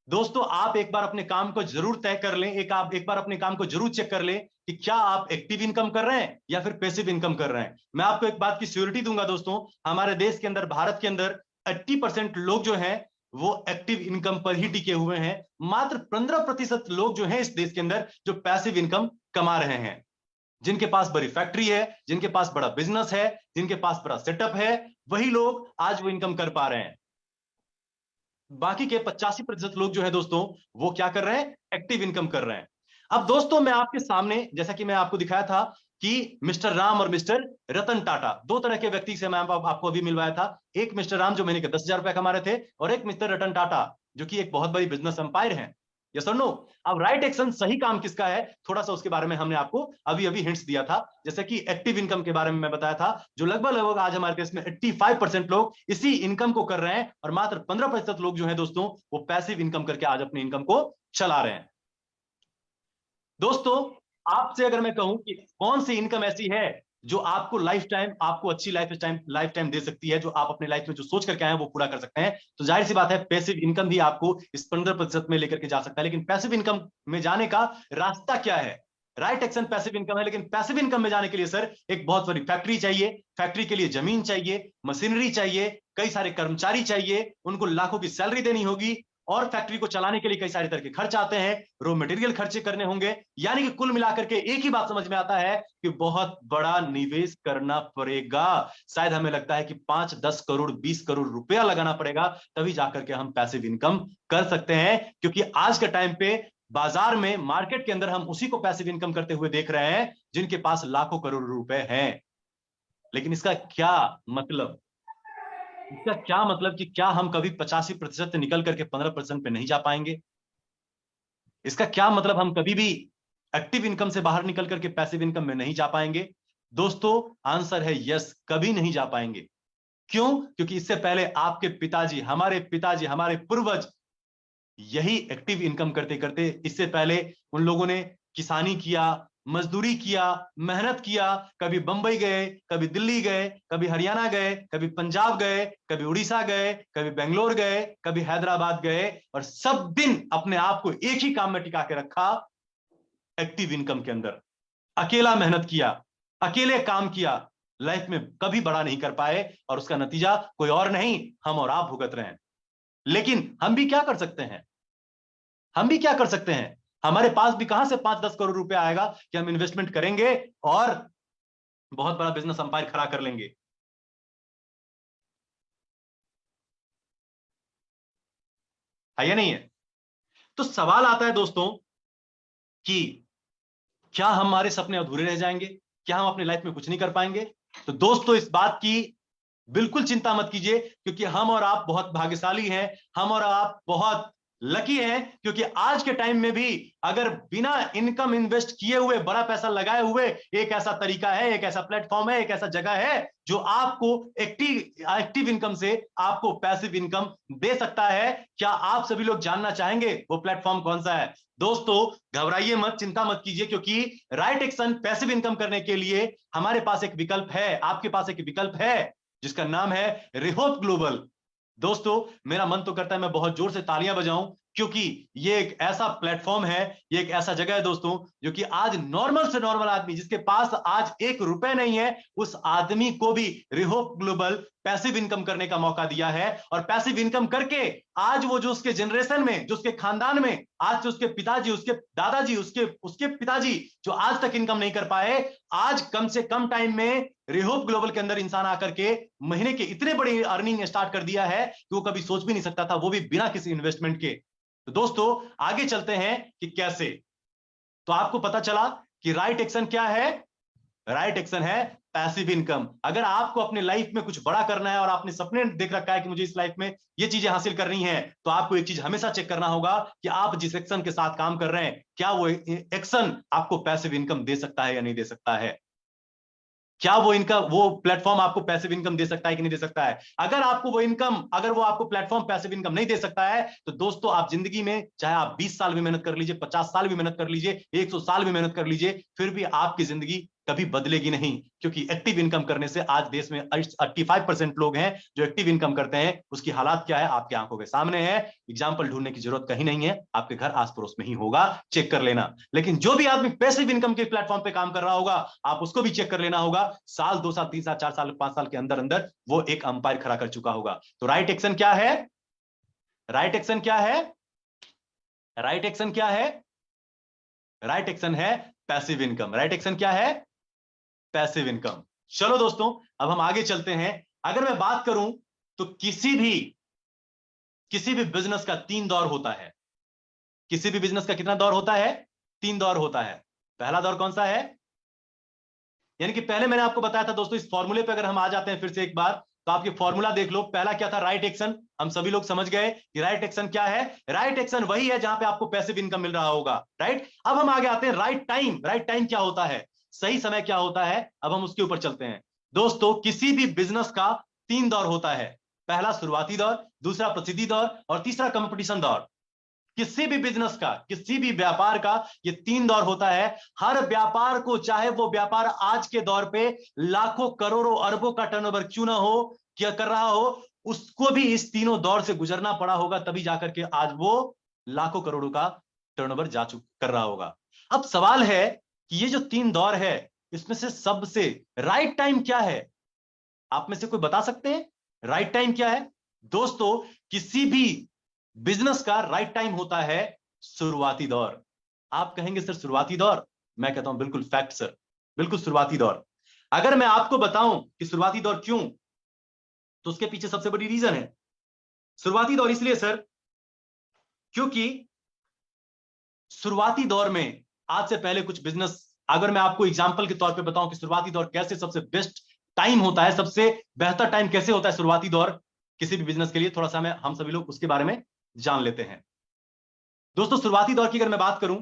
Speaker 1: दोस्तों आप एक बार अपने काम को जरूर तय कर लें, आप एक बार अपने काम को जरूर चेक कर लें कि क्या आप एक्टिव इनकम कर रहे हैं या फिर पैसिव इनकम कर रहे हैं। मैं आपको एक बात की श्योरिटी दूंगा दोस्तों, हमारे देश के अंदर, भारत के अंदर 80% लोग जो हैं वो एक्टिव इनकम पर ही टिके हुए हैं। मात्र 15% लोग जो हैं इस देश के अंदर जो पैसिव इनकम कमा रहे हैं, जिनके पास बड़ी फैक्ट्री है, जिनके पास बड़ा बिजनेस है, जिनके पास बड़ा सेटअप है, वही लोग आज वो इनकम कर पा रहे हैं। बाकी के 85% लोग जो है दोस्तों, वो क्या कर रहे हैं? एक्टिव इनकम कर रहे हैं। अब दोस्तों मैं आपके सामने, जैसा कि मैं आपको दिखाया था कि मिस्टर राम और मिस्टर रतन टाटा, दो तरह के व्यक्ति से मैं आपको अभी मिलवाया था। एक मिस्टर राम जो महीने के 10,000 रुपए कमा रहे थे, और एक मिस्टर रतन टाटा जो कि एक बहुत बड़ी बिजनेस एम्पायर है। यस और नो? अब राइट एक्शन, सही काम किसका है, थोड़ा सा उसके बारे में हमने आपको अभी अभी हिंट्स दिया था। जैसे कि एक्टिव इनकम के बारे में मैं बताया था, जो लगभग लगभग आज हमारे देश में 85% लोग इसी इनकम को कर रहे हैं, और मात्र 15% लोग जो है दोस्तों वो पैसिव इनकम करके आज अपनी इनकम को चला रहे हैं। दोस्तों आपसे अगर मैं कहूं कि कौन सी इनकम ऐसी है जो आपको लाइफ टाइम, आपको अच्छी लाइफ टाइम दे सकती है, जो आप अपने लाइफ में जो सोच करके आए हैं वो पूरा कर सकते हैं, तो जाहिर सी बात है पैसिव इनकम भी आपको इस 15% में लेकर के जा सकता है। लेकिन पैसिव इनकम में जाने का रास्ता क्या है? राइट एक्शन पैसिव इनकम है, लेकिन पैसिव इनकम में जाने के लिए सर एक बहुत बड़ी फैक्ट्री चाहिए, फैक्ट्री के लिए जमीन चाहिए, मशीनरी चाहिए, कई सारे कर्मचारी चाहिए, उनको लाखों की सैलरी देनी होगी, और फैक्ट्री को चलाने के लिए कई सारे तरह के खर्च आते हैं, रॉ मटेरियल खर्चे करने होंगे। यानी कि कुल मिलाकर के एक ही बात समझ में आता है कि बहुत बड़ा निवेश करना पड़ेगा। शायद हमें लगता है कि 5, 10 करोड़, 20 करोड़ रुपया लगाना पड़ेगा, तभी जाकर के हम पैसिव इनकम कर सकते हैं। क्योंकि आज के टाइम पे बाजार में, मार्केट के अंदर हम उसी को पैसिव इनकम करते हुए देख रहे हैं जिनके पास लाखों करोड़ रुपए हैं। लेकिन इसका क्या मतलब, इसका क्या मतलब कि क्या हम कभी 85% निकल करके 15% पे नहीं जा पाएंगे? इसका क्या मतलब, हम कभी भी एक्टिव इनकम से बाहर निकल करके पैसिव इनकम में नहीं जा पाएंगे? दोस्तों आंसर है यस, कभी नहीं जा पाएंगे। क्यों? क्योंकि इससे पहले आपके पिताजी, हमारे पूर्वज यही एक्टिव इनकम करते करते, इससे पहले उन लोगों ने किसानी किया, मजदूरी किया, मेहनत किया, कभी बंबई गए, कभी दिल्ली गए, कभी हरियाणा गए, कभी पंजाब गए, कभी उड़ीसा गए, कभी बेंगलोर गए, कभी हैदराबाद गए, और सब दिन अपने आप को एक ही काम में टिका के रखा, एक्टिव इनकम के अंदर। अकेला मेहनत किया, अकेले काम किया, लाइफ में कभी बड़ा नहीं कर पाए, और उसका नतीजा कोई और नहीं, हम और आप भुगत रहे हैं। लेकिन हम भी क्या कर सकते हैं? हम भी क्या कर सकते हैं? हमारे पास भी कहां से 5-10 करोड़ रुपए आएगा कि हम इन्वेस्टमेंट करेंगे और बहुत बड़ा बिजनेस अंपायर खड़ा कर लेंगे? है या नहीं है? तो सवाल आता है दोस्तों कि क्या हमारे सपने अधूरे रह जाएंगे? क्या हम अपनी लाइफ में कुछ नहीं कर पाएंगे? तो दोस्तों इस बात की बिल्कुल चिंता मत कीजिए, क्योंकि हम और आप बहुत भाग्यशाली हैं, हम और आप बहुत लकी हैं, क्योंकि आज के टाइम में भी अगर बिना इनकम इन्वेस्ट किए हुए बड़ा पैसा लगाए हुए एक ऐसा तरीका है, एक ऐसा प्लेटफॉर्म है, एक ऐसा जगह है जो आपको एक्टिव इनकम से आपको पैसिव इनकम दे सकता है। क्या आप सभी लोग जानना चाहेंगे वो प्लेटफॉर्म कौन सा है? दोस्तों घबराइए मत, चिंता मत कीजिए, क्योंकि राइट एक्शन पैसिव इनकम करने के लिए हमारे पास एक विकल्प है, आपके पास एक विकल्प है, जिसका नाम है रिहोप ग्लोबल। दोस्तों मेरा मन तो करता है मैं बहुत जोर से तालियां बजाऊं, क्योंकि ये एक ऐसा प्लेटफॉर्म है, ये एक ऐसा जगह है दोस्तों, जो कि आज नॉर्मल से नॉर्मल आदमी जिसके पास आज 1 रुपए नहीं है, उस आदमी को भी रिहोप ग्लोबल पैसिव इनकम करने का मौका दिया है। और पैसिव इनकम करके आज वो जो उसके जनरेशन में, जो उसके खानदान में, आज जो उसके पिताजी, उसके दादाजी, उसके उसके पिताजी जो आज तक इनकम नहीं कर पाए, आज कम से कम टाइम में रिहोप ग्लोबल के अंदर इंसान आकर के महीने के इतने बड़ी अर्निंग स्टार्ट कर दिया है कि वो कभी सोच भी नहीं सकता था, वो भी बिना किसी इन्वेस्टमेंट के। तो दोस्तों आगे चलते हैं कि कैसे। तो आपको पता चला कि राइट एक्शन क्या है? राइट एक्शन है पैसिव इनकम। अगर आपको अपने लाइफ में कुछ बड़ा करना है और आपने सपने देख रखा है कि मुझे इस लाइफ में ये चीजें हासिल करनी है, तो आपको एक चीज हमेशा चेक करना होगा कि आप जिस एक्शन के साथ काम कर रहे हैं, क्या वो एक्शन आपको पैसिव इनकम दे सकता है या नहीं दे सकता है? क्या वो प्लेटफॉर्म आपको पैसिव इनकम दे सकता है कि नहीं दे सकता है? अगर वो आपको प्लेटफॉर्म पैसिव इनकम नहीं दे सकता है, तो दोस्तों आप जिंदगी में चाहे आप 20 साल भी मेहनत कर लीजिए, 50 साल भी मेहनत कर लीजिए, 100 साल भी मेहनत कर लीजिए, फिर भी आपकी जिंदगी कभी बदलेगी नहीं। क्योंकि एक्टिव इनकम करने से आज देश में 85% लोग हैं जो एक्टिव इनकम करते हैं, उसकी हालात क्या है आपकी आंखों के सामने है। एग्जाम्पल ढूंढने की जरूरत कहीं नहीं है, आपके घर आस पड़ोस में ही होगा, चेक कर लेना। लेकिन जो भी आदमी पैसिव इनकम के प्लेटफॉर्म पे काम कर रहा होगा, आप उसको भी चेक कर लेना होगा, साल 2 साल 3 साल 4 साल 5 साल के अंदर अंदर वो एक अंपायर खड़ा कर चुका होगा। तो राइट एक्शन क्या है? राइट एक्शन क्या है? राइट एक्शन क्या है? राइट एक्शन है पैसिव इनकम। राइट एक्शन क्या है? Passive income. चलो दोस्तों अब हम आगे चलते हैं। अगर मैं बात करूं तो किसी भी बिजनेस का 3 दौर होता है। किसी भी बिजनेस का कितना दौर होता है? 3 दौर होता है। पहला दौर कौन सा है? यानी कि पहले मैंने आपको बताया था दोस्तों, इस फॉर्मूले पे अगर हम आ जाते हैं फिर से एक बार, तो आप ये फॉर्मूला देख लो। पहला क्या था? Right action. हम सभी लोग समझ गए कि राइट एक्शन क्या है। राइट एक्शन वही है जहां पे आपको पैसिव इनकम मिल रहा होगा, राइट। अब हम आगे आते हैं राइट टाइम। राइट टाइम क्या होता है? सही समय क्या होता है? अब हम उसके ऊपर चलते हैं। दोस्तों किसी भी बिजनेस का 3 दौर होता है। पहला शुरुआती दौर, दूसरा प्रसिद्धि दौर, और तीसरा कंपटीशन दौर। किसी भी बिजनेस का, किसी भी व्यापार का ये 3 दौर होता है। हर व्यापार को, चाहे वो व्यापार आज के दौर पे लाखों करोड़ों अरबों का टर्नओवर क्यों ना हो, क्या कर रहा हो, उसको भी इस तीनों दौर से गुजरना पड़ा होगा, तभी जाकर के आज वो लाखों करोड़ों का टर्नओवर कर रहा होगा। अब सवाल है कि ये जो 3 दौर है, इसमें से सबसे राइट टाइम क्या है? आप में से कोई बता सकते हैं राइट टाइम क्या है? दोस्तों किसी भी बिजनेस का राइट टाइम होता है शुरुआती दौर। आप कहेंगे सर शुरुआती दौर? मैं कहता हूं बिल्कुल फैक्ट सर, बिल्कुल शुरुआती दौर। अगर मैं आपको बताऊं कि शुरुआती दौर क्यों, तो उसके पीछे सबसे बड़ी रीजन है शुरुआती दौर इसलिए सर, क्योंकि शुरुआती दौर में आज से पहले कुछ बिजनेस, अगर मैं आपको एग्जांपल के तौर पे बताऊं कि शुरुआती दौर कैसे सबसे बेस्ट टाइम होता है, सबसे बेहतर टाइम कैसे होता है शुरुआती दौर किसी भी बिजनेस के लिए, थोड़ा सा हम सभी लोग उसके बारे में जान लेते हैं। दोस्तों शुरुआती दौर की अगर मैं बात करूं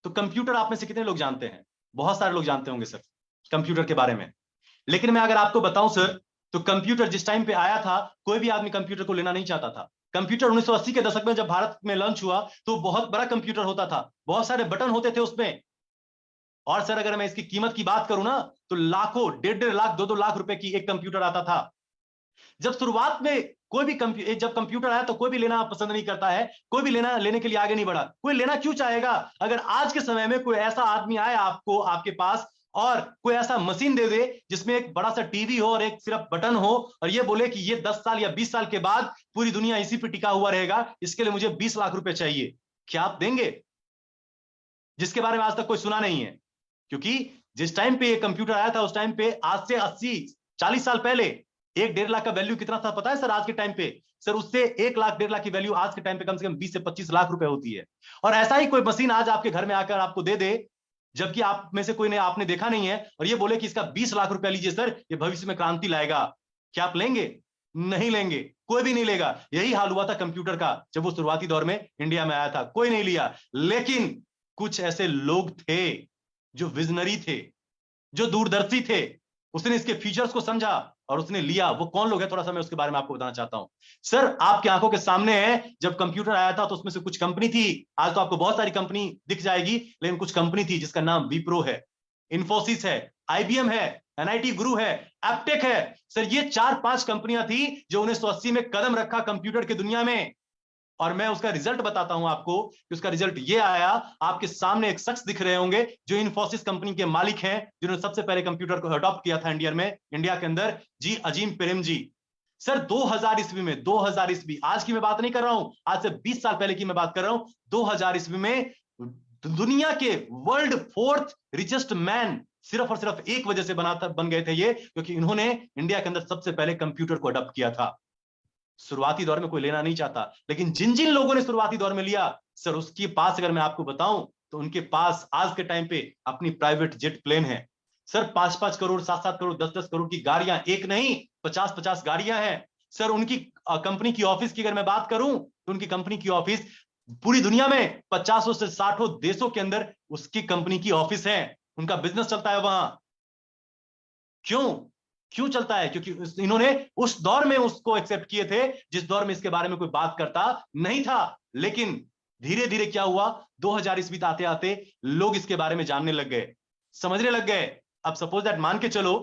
Speaker 1: तो कंप्यूटर आप में से कितने लोग जानते हैं? बहुत सारे लोग जानते होंगे सर कंप्यूटर के बारे में। लेकिन मैं अगर आपको बताऊं सर, तो कंप्यूटर जिस टाइम पे आया था कोई भी आदमी कंप्यूटर को लेना नहीं चाहता था। कंप्यूटर 1980 के दशक में जब भारत में लॉन्च हुआ तो बहुत बड़ा कंप्यूटर होता था, बहुत सारे बटन होते थे उसमें। और सर अगर मैं इसकी कीमत की बात करूं ना तो लाखों, 1.5 लाख 2-2 लाख रुपए की एक कंप्यूटर आता था। जब शुरुआत में कोई भी जब कंप्यूटर आया तो कोई भी लेना पसंद नहीं करता है, कोई भी लेने के लिए आगे नहीं बढ़ा। कोई लेना क्यों चाहेगा? अगर आज के समय में कोई ऐसा आदमी आए आपको, आपके पास, और कोई ऐसा मशीन दे दे जिसमें एक बड़ा सा टीवी हो और एक सिर्फ बटन हो, और ये बोले कि ये 10 साल या 20 साल के बाद पूरी दुनिया इसी पे टिका हुआ रहेगा, इसके लिए मुझे 20 लाख रुपए चाहिए, क्या आप देंगे? जिसके बारे में आज तक कोई सुना नहीं है। क्योंकि जिस टाइम पे ये कंप्यूटर आया था उस टाइम पे, आज से 80-40 साल पहले 1-1.5 लाख का वैल्यू कितना था पता है सर? आज के टाइम पे सर उससे 1 लाख 1.5 लाख की वैल्यू आज के टाइम पे कम से कम 20 से 25 लाख रुपए होती है। और ऐसा ही कोई मशीन आज आपके घर में आकर आपको दे दे, जबकि आप में से कोई ने आपने देखा नहीं है, और ये बोले कि इसका 20 लाख रुपया लीजिए सर, ये भविष्य में क्रांति लाएगा, क्या आप लेंगे? नहीं लेंगे, कोई भी नहीं लेगा। यही हाल हुआ था कंप्यूटर का जब वो शुरुआती दौर में इंडिया में आया था, कोई नहीं लिया। लेकिन कुछ ऐसे लोग थे जो विजनरी थे, जो दूरदर्शी थे, उसने इसके फीचर्स को समझा और उसने लिया। वो कौन लोग हैं थोड़ा सा मैं उसके बारे में आपको बताना चाहता हूं। सर आपकी आंखों के सामने है, जब कंप्यूटर आया था तो उसमें से कुछ कंपनी थी, आज तो आपको बहुत सारी कंपनी दिख जाएगी, लेकिन कुछ कंपनी थी जिसका नाम विप्रो है, इन्फोसिस है, आईबीएम है, एनआईटी गुरु है, एप्टेक है। सर ये 4-5 कंपनियां थी जो 1980 में कदम रखा कंप्यूटर की दुनिया में। और मैं उसका रिजल्ट बताता हूं आपको कि उसका रिजल्ट ये आया। आपके सामने एक शख्स दिख रहे होंगे जो इन्फोसिस कंपनी के मालिक हैं, जिन्होंने सबसे पहले कंप्यूटर को अडॉप्ट किया था इंडिया के अंदर, जी अजीम प्रेम जी। सर 2000 ईस्वी में, 2000 ईस्वी, आज की मैं बात नहीं कर रहा हूं, आज से 20 साल पहले की मैं बात कर रहा हूं। 2000 ईस्वी में दुनिया के वर्ल्ड 4th रिचेस्ट मैन सिर्फ और सिर्फ एक वजह से बन गए थे ये, क्योंकि इन्होंने इंडिया के अंदर सबसे पहले कंप्यूटर को अडॉप्ट किया था। शुरुआती दौर में कोई लेना नहीं चाहता, लेकिन जिन जिन लोगों ने शुरुआती दौर में लिया सर, उसके पास अगर मैं आपको बताऊं तो उनके पास आज के टाइम पे अपनी प्राइवेट जेट प्लेन है सर। 5-5 करोड़, 7-7 करोड़, 10-10 करोड़ की गाड़ियां, एक नहीं 50-50 गाड़ियां हैं सर। उनकी कंपनी की ऑफिस की अगर मैं बात करूं तो उनकी कंपनी की ऑफिस पूरी दुनिया में 50 से 60 देशों के अंदर उसकी कंपनी की ऑफिस है, उनका बिजनेस चलता है वहां। क्यों? क्यों चलता है? क्योंकि इन्होंने उस दौर में उसको एक्सेप्ट किए थे जिस दौर में इसके बारे में कोई बात करता नहीं था। लेकिन धीरे धीरे क्या हुआ, 2000 ईस्वी आते आते लोग इसके बारे में जानने लग गए, समझने लग गए। अब सपोज दैट, मान के चलो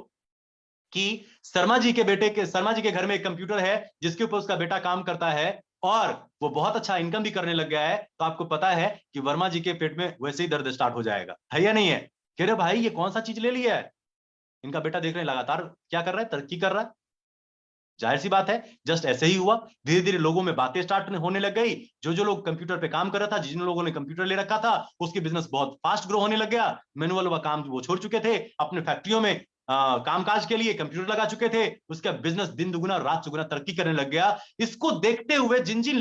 Speaker 1: कि शर्मा जी के घर में एक कंप्यूटर है जिसके ऊपर उसका बेटा काम करता है और वो बहुत अच्छा इनकम भी करने लग गया है, तो आपको पता है कि वर्मा जी के पेट में वैसे ही दर्द स्टार्ट हो जाएगा, है या नहीं है? कह रहे भाई ये कौन सा चीज ले लिया है, इनका बेटा देख रहे हैं लगातार क्या कर रहा है, तरक्की कर रहा है। जाहिर सी बात है, जस्ट ऐसे ही हुआ। धीरे धीरे लोगों में बातें स्टार्ट होने लग गई। जो लोग कंप्यूटर पे काम कर रहा था, जिन लोगों ने कंप्यूटर ले रखा था, उसकी बिजनेस बहुत फास्ट ग्रो होने लग गया। मैनुअल वाला काम वो छोड़ चुके थे, अपने फैक्ट्रियों में कामकाज के लिए कंप्यूटर लगा चुके थे। उसका बिजनेस दिन दुगुना रात चुगुना तरक्की करने लग गया। इसको देखते हुए जिन जिन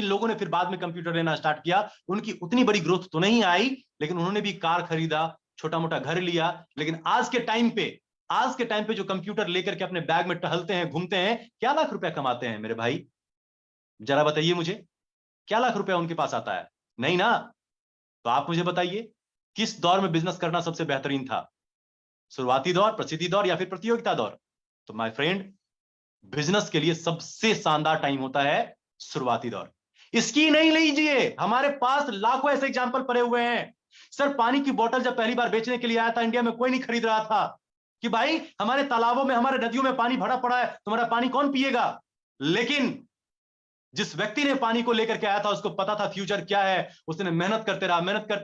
Speaker 1: लोगों ने फिर बाद में कंप्यूटर लेना स्टार्ट किया, उनकी उतनी बड़ी ग्रोथ तो नहीं आई, लेकिन उन्होंने भी कार खरीदा, छोटा मोटा घर लिया। लेकिन आज के टाइम पे जो कंप्यूटर लेकर के अपने बैग में टहलते हैं, घूमते हैं, क्या लाख रुपया कमाते हैं मेरे भाई? जरा बताइए मुझे, क्या लाख रुपया उनके पास आता है? नहीं ना। तो आप मुझे बताइए, किस दौर में बिजनेस करना सबसे बेहतरीन था? शुरुआती दौर, प्रसिद्धि दौर, या फिर प्रतियोगिता दौर? तो माय फ्रेंड, बिजनेस के लिए सबसे शानदार टाइम होता है शुरुआती दौर। इसकी नहीं लीजिए, हमारे पास लाखों ऐसे एग्जांपल पड़े हुए हैं। सर पानी की बोतल जब पहली बार बेचने के लिए आया था इंडिया में, कोई नहीं खरीद रहा था कि भाई हमारे तालाबों में, हमारे नदियों में पानी भरा पड़ा है, तुम्हारा पानी कौन पिएगा? लेकिन जिस व्यक्ति ने पानी को लेकर के आया था उसको पता था फ्यूचर क्या है, उसने मेहनत करते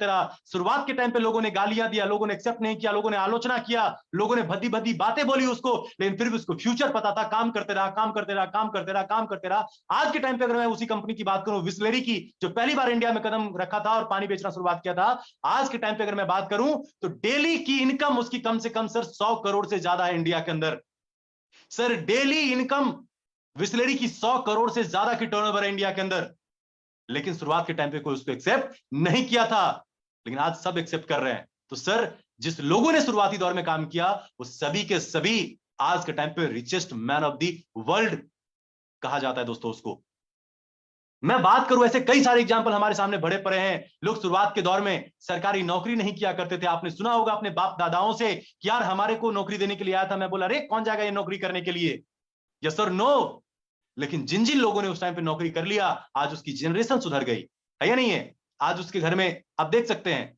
Speaker 1: रहा। शुरुआत के टाइम पे लोगों ने गालियां दिया, लोगों ने एक्सेप्ट नहीं किया, लोगों ने आलोचना किया, लोगों ने भद्दी भद्दी बातें बोली उसको, लेकिन फिर भी उसको फ्यूचर पता था। काम करते रहा। आज के टाइम पे अगर मैं उसी कंपनी की बात करूं, बिसलेरी की, जो पहली बार इंडिया में कदम रखा था और पानी बेचना शुरुआत किया था, आज के टाइम पे अगर मैं बात करूं तो डेली की इनकम उसकी कम से कम सर 100 करोड़ से ज्यादा है इंडिया के अंदर। सर डेली इनकम बिसलेरी की 100 करोड़ से ज्यादा की टर्नओवर है इंडिया के अंदर। लेकिन शुरुआत के टाइम पे कोई उसको एक्सेप्ट नहीं किया था, लेकिन आज सब एक्सेप्ट कर रहे हैं। तो सर जिस लोगों ने शुरुआती दौर में काम किया वो सभी के सभी आज के टाइम पे richest man of the world कहा जाता है दोस्तों उसको। मैं बात करूं, ऐसे कई सारे एग्जाम्पल हमारे सामने बड़े पड़े हैं। लोग शुरुआत के दौर में सरकारी नौकरी नहीं किया करते थे। आपने सुना होगा अपने बाप दादाओं से कि यार हमारे को नौकरी देने के लिए आया था, मैं बोला अरे कौन जाएगा ये नौकरी करने के लिए, यस और नो। लेकिन जिन जिन लोगों ने उस टाइम पे नौकरी कर लिया, आज उसकी जनरेशन सुधर गई है या नहीं है। आज उसके घर में आप देख सकते हैं,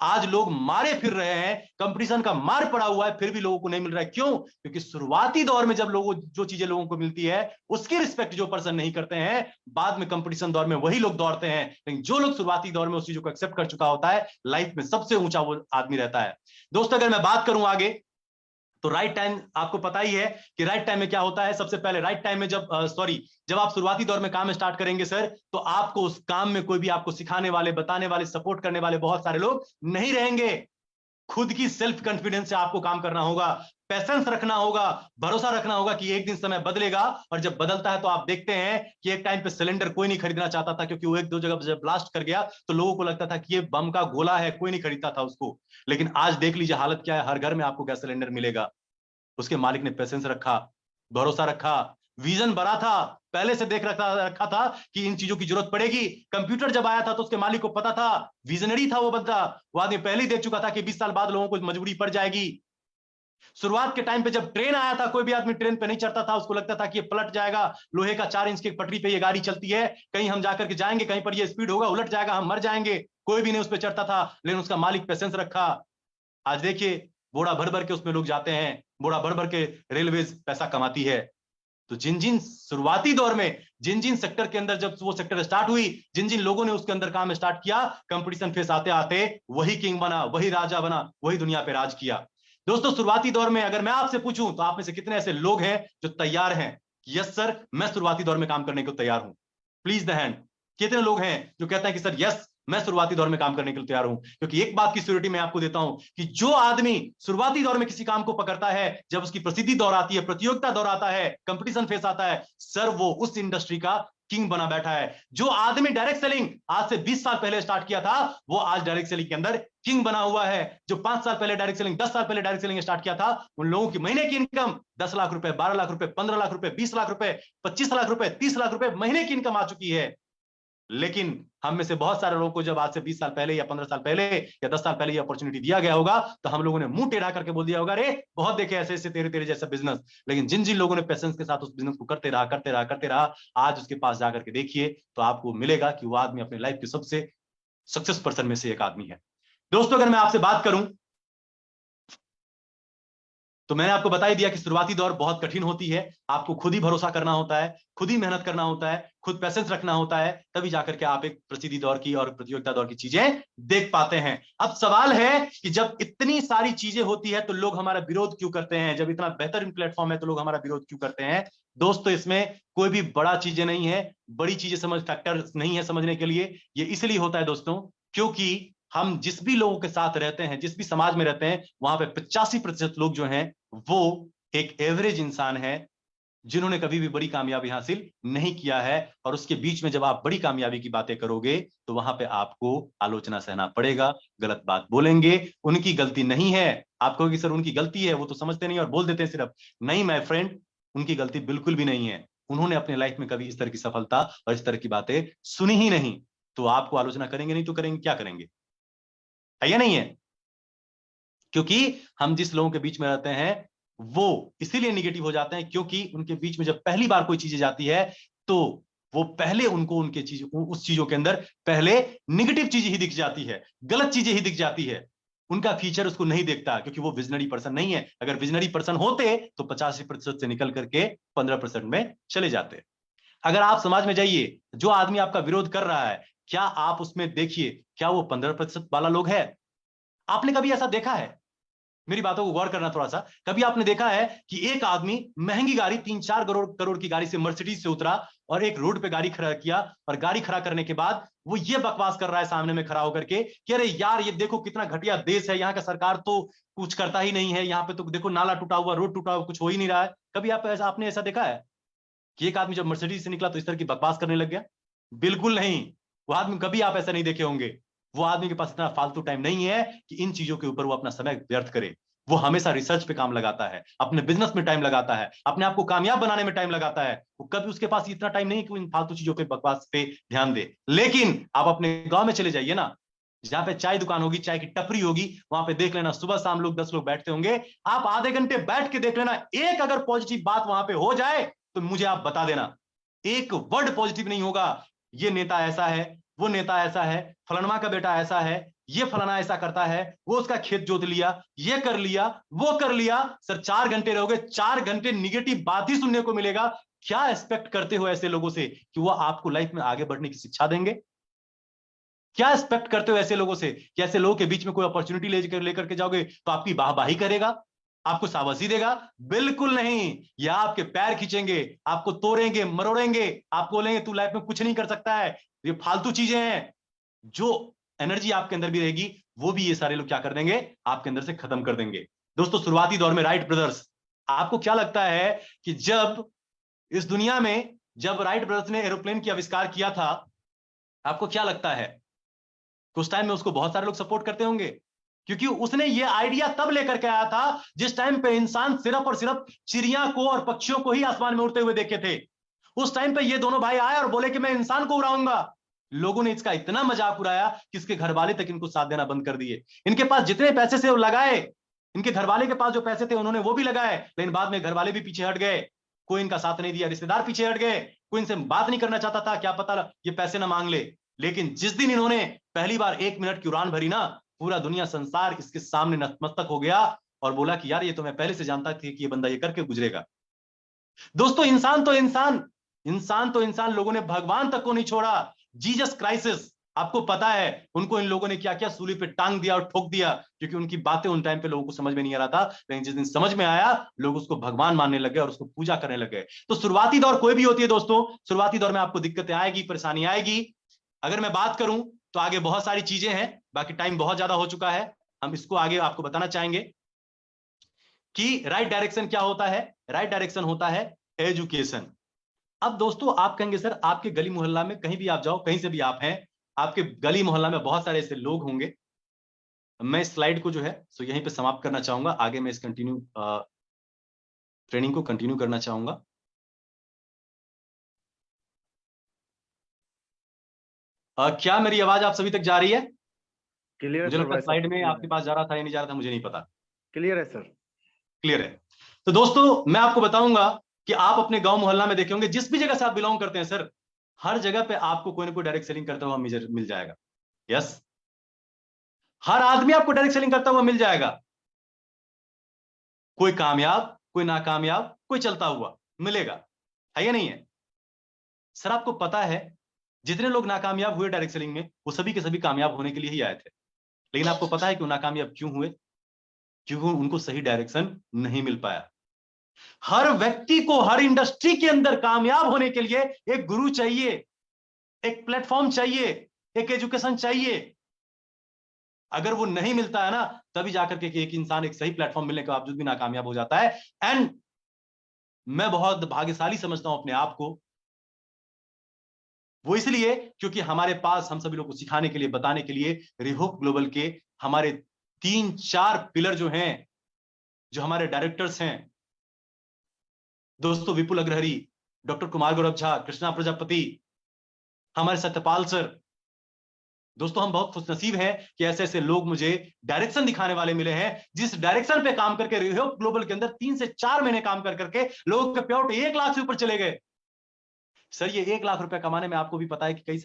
Speaker 1: आज लोग मारे फिर रहे हैं, कंपटीशन का मार पड़ा हुआ है, फिर भी लोगों को नहीं मिल रहा है। क्यों? क्योंकि शुरुआती दौर में जब लोगों जो चीजें लोगों को मिलती है उसकी रिस्पेक्ट जो पर्सन नहीं करते हैं, बाद में कंपटीशन दौर में वही लोग दौड़ते हैं। लेकिन जो लोग शुरुआती दौर में उस चीजों को एक्सेप्ट कर चुका होता है, लाइफ में सबसे ऊंचा वो आदमी रहता है। दोस्तों अगर मैं बात करूं आगे, तो राइट टाइम आपको पता ही है कि राइट टाइम में क्या होता है। सबसे पहले राइट टाइम में जब आप शुरुआती दौर में काम स्टार्ट करेंगे सर, तो आपको उस काम में कोई भी आपको सिखाने वाले, बताने वाले, सपोर्ट करने वाले बहुत सारे लोग नहीं रहेंगे। खुद की सेल्फ कॉन्फिडेंस से आपको काम करना होगा, पैसेंस रखना होगा, भरोसा रखना होगा कि एक दिन समय बदलेगा। और जब बदलता है तो आप देखते हैं कि एक टाइम पे सिलेंडर कोई नहीं खरीदना चाहता था, क्योंकि वो एक दो जगह जब ब्लास्ट कर गया तो लोगों को लगता था कि ये बम का गोला है, कोई नहीं खरीदता था उसको। लेकिन आज देख लीजिए हालत क्या है, हर घर में आपको गैस सिलेंडर मिलेगा। उसके मालिक ने पेशेंस रखा, भरोसा रखा, विजन बड़ा था, पहले से देख रखा था कि इन चीजों की जरूरत पड़ेगी। कंप्यूटर जब आया था तो उसके मालिक को पता था, विजनरी था वो बंदा। वो आदमी पहले ही देख चुका था कि 20 साल बाद लोगों को मजबूरी पड़ जाएगी। शुरुआत के टाइम पे जब ट्रेन आया था, कोई भी आदमी ट्रेन पे नहीं चढ़ता था, उसको लगता था कि ये पलट जाएगा, लोहे का 4 इंच की पटरी पे ये गाड़ी चलती है, कहीं हम जाकर के जाएंगे, कहीं पर ये स्पीड होगा, उलट जाएगा, हम मर जाएंगे। कोई भी नहीं उस पर चढ़ता था, लेकिन उसका मालिक पेशेंस रखा। आज देखिए बोड़ा भर भर के उसमें लोग जाते हैं, बोड़ा भर भर के रेलवेज पैसा कमाती है। तो जिन जिन शुरुआती दौर में, जिन जिन सेक्टर के अंदर जब वो सेक्टर स्टार्ट हुई, जिन जिन लोगों ने उसके अंदर काम स्टार्ट किया, कंपटीशन फेस आते आते वही किंग बना, वही राजा बना, वही दुनिया पे राज किया। दोस्तों शुरुआती दौर में अगर मैं आपसे पूछूं तो आप में से कितने ऐसे लोग हैं जो तैयार हैं, यस सर मैं शुरुआती दौर में काम करने को तैयार हूं? Please the hand. कितने लोग हैं जो कहते हैं कि सर यस मैं शुरुआती दौर में काम करने के लिए तैयार हूं? क्योंकि एक बात की श्योरिटी मैं आपको देता हूं कि जो आदमी शुरुआती दौर में किसी काम को पकड़ता है, जब उसकी प्रसिद्धि दौर आती है, प्रतियोगिता दौर आता है, कंपटीशन फेस आता है, सर वो उस इंडस्ट्री का किंग बना बैठा है। जो आदमी डायरेक्ट सेलिंग आज से 20 साल पहले स्टार्ट किया था, वो आज डायरेक्ट सेलिंग के अंदर किंग बना हुआ है। जो 5 साल पहले डायरेक्ट सेलिंग, 10 साल पहले डायरेक्ट सेलिंग स्टार्ट किया था, उन लोगों की महीने की इनकम 10 लाख रुपए, 12 लाख रुपए, 15 लाख रुपए, 20 लाख रुपए, 25 लाख रुपए, 30 लाख रुपए महीने की इनकम आ चुकी है। लेकिन हम में से बहुत सारे लोगों को जब आज से 20 साल पहले या 15 साल पहले या 10 साल पहले ये अपॉर्चुनिटी दिया गया होगा, तो हम लोगों ने मुंह टेढ़ा करके बोल दिया होगा अरे बहुत देखे ऐसे ऐसे तेरे तेरे जैसा बिजनेस। लेकिन जिन जिन लोगों ने पेशेंस के साथ उस बिजनेस को करते रहा करते रहा करते रहा, आज उसके पास जाकर के देखिए तो आपको मिलेगा कि वो आदमी अपने लाइफ के सबसे सक्सेस पर्सन में से एक आदमी है। दोस्तों अगर मैं आपसे बात करूं तो मैंने आपको बता ही दिया कि शुरुआती दौर बहुत कठिन होती है। आपको खुद ही भरोसा करना होता है, खुद ही मेहनत करना होता है, खुद पैसेंस रखना होता है, तभी जाकर के आप एक प्रसिद्धि दौर की और प्रतियोगिता दौर की चीजें देख पाते हैं। अब सवाल है कि जब इतनी सारी चीजें होती है तो लोग हमारा विरोध क्यों करते हैं? जब इतना बेहतरीन प्लेटफॉर्म है तो लोग हमारा विरोध क्यों करते हैं? दोस्तों इसमें कोई भी बड़ा चीजें नहीं है, बड़ी चीजें समझ फैक्टर नहीं है समझने के लिए। ये इसलिए होता है दोस्तों क्योंकि हम जिस भी लोगों के साथ रहते हैं, जिस भी समाज में रहते हैं, वहां पे 85% लोग जो हैं वो एक एवरेज इंसान है, जिन्होंने कभी भी बड़ी कामयाबी हासिल नहीं किया है। और उसके बीच में जब आप बड़ी कामयाबी की बातें करोगे तो वहां पे आपको आलोचना सहना पड़ेगा, गलत बात बोलेंगे, उनकी गलती नहीं है। आप कहोगे सर उनकी गलती है, वो तो समझते नहीं और बोल देते हैं सिर्फ। नहीं माय फ्रेंड, उनकी गलती बिल्कुल भी नहीं है। उन्होंने अपने लाइफ में कभी इस तरह की सफलता और इस तरह की बातें सुनी ही नहीं। तो आपको आलोचना करेंगे नहीं तो करेंगे क्या करेंगे? है या नहीं है? क्योंकि हम जिस लोगों के बीच में रहते हैं वो इसीलिए निगेटिव हो जाते हैं, क्योंकि उनके बीच में जब पहली बार कोई चीज जाती है तो वो पहले उनको उनके चीज उस चीजों के अंदर पहले निगेटिव चीज ही दिख जाती है, गलत चीजें ही दिख जाती है। उनका फीचर उसको नहीं देखता, क्योंकि वो विजनरी पर्सन नहीं है। अगर विजनरी पर्सन होते तो 85% से निकल करके 15% में चले जाते। अगर आप समाज में जाइए, जो आदमी आपका विरोध कर रहा है, क्या आप उसमें देखिए क्या वो 15% वाला लोग है? आपने कभी ऐसा देखा है? मेरी बातों को गौर करना थोड़ा सा। कभी आपने देखा है कि एक आदमी महंगी गाड़ी 3-4 करोड़ की गाड़ी से, मर्सिडीज से उतरा और एक रोड पे गाड़ी खड़ा किया, और गाड़ी खड़ा करने के बाद वो ये बकवास कर रहा है सामने में खड़ा होकर के कि अरे यार ये देखो कितना घटिया देश है, यहाँ का सरकार तो कुछ करता ही नहीं है, यहाँ पे तो देखो नाला टूटा हुआ, रोड टूटा हुआ, कुछ हो ही नहीं रहा है। कभी आपने ऐसा देखा है कि एक आदमी जब मर्सिडीज से निकला तो इस तरह की बकवास करने लग गया? बिल्कुल नहीं। वो आदमी कभी आप ऐसा नहीं देखे होंगे। वो आदमी के पास इतना फालतू टाइम नहीं है कि इन चीजों के ऊपर वो अपना समय व्यर्थ करे। वो हमेशा रिसर्च पे काम लगाता है, अपने बिजनेस में टाइम लगाता है, अपने आप को कामयाब बनाने में टाइम लगाता है। वो कभी उसके पास इतना टाइम नहीं कि इन फालतू चीजों पे, बकवास पे ध्यान दे। लेकिन आप अपने गांव में चले जाइए ना, जहां पे चाय दुकान होगी, चाय की टपरी होगी, वहां पे देख लेना सुबह शाम लोग 10 लोग बैठते होंगे। आप आधे घंटे बैठ के देख लेना, एक अगर पॉजिटिव बात वहां पे हो जाए तो मुझे आप बता देना, एक वर्ड पॉजिटिव नहीं होगा। ये नेता ऐसा है, वो नेता ऐसा है, फलाना का बेटा ऐसा है, ये फलाना ऐसा करता है, वो उसका खेत जोत लिया, ये कर लिया, वो कर लिया। सर 4 घंटे रहोगे, 4 घंटे निगेटिव बात ही सुनने को मिलेगा। क्या एक्सपेक्ट करते हो ऐसे लोगों से कि वो आपको लाइफ में आगे बढ़ने की शिक्षा देंगे? क्या एक्सपेक्ट करते हो ऐसे लोगों से कि ऐसे लोगों के बीच में कोई अपॉर्चुनिटी लेकर के जाओगे तो आपकी वाहवाही करेगा, आपको शाबाशी देगा? बिल्कुल नहीं। या आपके पैर खींचेंगे, आपको तोड़ेंगे, मरोड़ेंगे, आपको बोलेंगे तू लाइफ में कुछ नहीं कर सकता है। ये फालतू चीजें हैं। जो एनर्जी आपके अंदर भी रहेगी, वो भी ये सारे लोग क्या कर देंगे, आपके अंदर से खत्म कर देंगे। दोस्तों शुरुआती दौर में राइट ब्रदर्स, आपको क्या लगता है कि जब इस दुनिया में, जब राइट ब्रदर्स ने एरोप्लेन की आविष्कार किया था, आपको क्या लगता है उस टाइम में उसको बहुत सारे लोग सपोर्ट करते होंगे? क्योंकि उसने ये आइडिया तब लेकर के आया था जिस टाइम पे इंसान सिर्फ और सिर्फ चिड़िया को और पक्षियों को ही आसमान में उड़ते हुए देखे थे। उस टाइम पे ये दोनों भाई आए और बोले कि मैं इंसान को उड़ाऊंगा। लोगों ने इसका इतना मजाक उड़ाया कि इसके घर वाले तक इनको साथ देना बंद कर दिए। इनके पास जितने पैसे से वो लगाए, इनके घर वाले के पास जो पैसे थे उन्होंने वो भी लगाए, लेकिन बाद में घर वाले भी पीछे हट गए, कोई इनका साथ नहीं दिया, रिश्तेदार पीछे हट गए, कोई इनसे बात नहीं करना चाहता था, क्या पता ये पैसे ना मांग ले। लेकिन जिस दिन इन्होंने पहली बार 1 मिनट की उड़ान भरी ना, पूरा दुनिया संसार इसके सामने नतमस्तक हो गया और बोला कि यार ये तो मैं पहले से जानता थी कि ये बंदा ये करके गुजरेगा। दोस्तों इंसान तो इंसान, इंसान तो इंसान, लोगों ने भगवान तक को नहीं छोड़ा। जीसस क्राइसिस, आपको पता है उनको इन लोगों ने क्या क्या सूली पे टांग दिया और ठोक दिया, क्योंकि उनकी बातें उन टाइम पे लोगों को समझ में नहीं आ रहा था। लेकिन जिस दिन समझ में आया, लोग उसको भगवान मानने लगे और उसको पूजा करने लगे। तो शुरुआती दौर कोई भी होती है दोस्तों, शुरुआती दौर में आपको दिक्कतें आएगी, परेशानी आएगी। अगर मैं बात करूं तो आगे बहुत सारी चीजें हैं, बाकी टाइम बहुत ज्यादा हो चुका है। हम इसको आगे आपको बताना चाहेंगे कि राइट डायरेक्शन क्या होता है। राइट डायरेक्शन होता है एजुकेशन। अब दोस्तों आप कहेंगे सर आपके गली मोहल्ला में कहीं भी आप जाओ, कहीं से भी आप हैं, आपके गली मोहल्ला में बहुत सारे ऐसे लोग होंगे। मैं इस स्लाइड को जो है सो यहीं पे समाप्त करना चाहूंगा, आगे मैं इस ट्रेनिंग को कंटिन्यू करना चाहूंगा। क्या मेरी आवाज आप सभी तक जा रही है?
Speaker 2: क्लियर है
Speaker 1: मुझे
Speaker 2: सर,
Speaker 1: लगता है
Speaker 2: भाई
Speaker 1: स्लाइड में
Speaker 2: साहब
Speaker 1: आपके पास जा रहा था या नहीं जा रहा था, मुझे नहीं पता।
Speaker 2: क्लियर है सर।
Speaker 1: क्लियर है। तो दोस्तों मैं आपको बताऊंगा कि आप अपने गांव मोहल्ला में देखे होंगे, जिस भी जगह से आप बिलोंग करते हैं सर, हर जगह पे आपको कोई ना कोई डायरेक्ट सेलिंग करता हुआ मिल जाएगा। यस, हर आदमी आपको डायरेक्ट सेलिंग करता हुआ मिल जाएगा। कोई कामयाब, कोई नाकामयाब, कोई चलता हुआ मिलेगा, है या नहीं है? सर आपको पता है जितने लोग नाकामयाब हुए डायरेक्ट सेलिंग में, वो सभी के सभी कामयाब होने के लिए ही आए थे। लेकिन आपको पता है कि वो नाकामयाब क्यों हुए? क्योंकि उनको सही डायरेक्शन नहीं मिल पाया। हर व्यक्ति को हर इंडस्ट्री के अंदर कामयाब होने के लिए एक गुरु चाहिए, एक प्लेटफॉर्म चाहिए, एक एजुकेशन चाहिए। अगर वो नहीं मिलता है ना, तभी जाकर के एक इंसान एक सही प्लेटफॉर्म मिलने के बावजूद भी नाकामयाब हो जाता है। एंड मैं बहुत भाग्यशाली समझता हूं अपने आप को, वो इसलिए क्योंकि हमारे पास हम सभी लोग को सिखाने के लिए, बताने के लिए रिहोप ग्लोबल के हमारे 3-4 पिलर जो हैं, जो हमारे डायरेक्टर्स हैं दोस्तों, विपुल अग्रहरी, डॉक्टर कुमार गौरव झा, कृष्णा प्रजापति, हमारे सत्यपाल सर। दोस्तों हम बहुत खुशनसीब हैं कि ऐसे ऐसे लोग मुझे डायरेक्शन दिखाने वाले मिले हैं, जिस डायरेक्शन पे काम करके रिहोप ग्लोबल के अंदर 3 से 4 महीने काम कर करके लोगों के पेआउट 1 लाख से ऊपर चले गए। सर ये 1 लाख रुपए कमाने में आपको भी पता है कि कई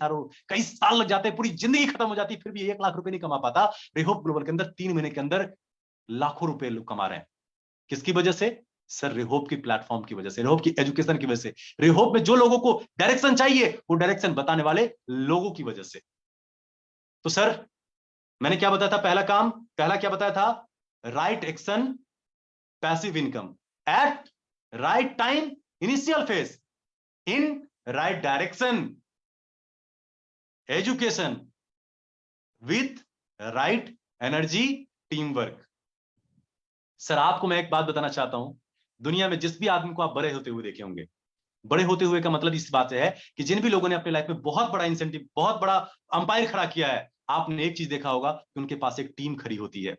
Speaker 1: साल लग जाते हैं, पूरी जिंदगी खत्म हो जाती है, फिर भी 1 लाख रुपए नहीं कमा पाता। रिहोप ग्लोबल के अंदर 3 महीने के अंदर लाखों रुपए लोग कमा रहे हैं। किसकी वजह से? सर रिहोप की प्लेटफॉर्म की वजह से, रिहोप की एजुकेशन की वजह से, रिहोप में जो लोगों को डायरेक्शन चाहिए वो डायरेक्शन बताने वाले लोगों की वजह से। तो सर मैंने क्या बताया था? पहला क्या बताया था? Right action, passive income eight right time, initial phase, in right direction, education with right energy, team work. Sir आपको मैं एक बात बताना चाहता हूं, दुनिया में जिस भी आदमी को आप बड़े होते हुए देखे होंगे, बड़े होते हुए का मतलब इस बात से है कि जिन भी लोगों ने अपने लाइफ में बहुत बड़ा इंसेंटिव, बहुत बड़ा अंपायर खड़ा किया है, आपने एक चीज देखा होगा कि उनके पास एक टीम खड़ी होती है।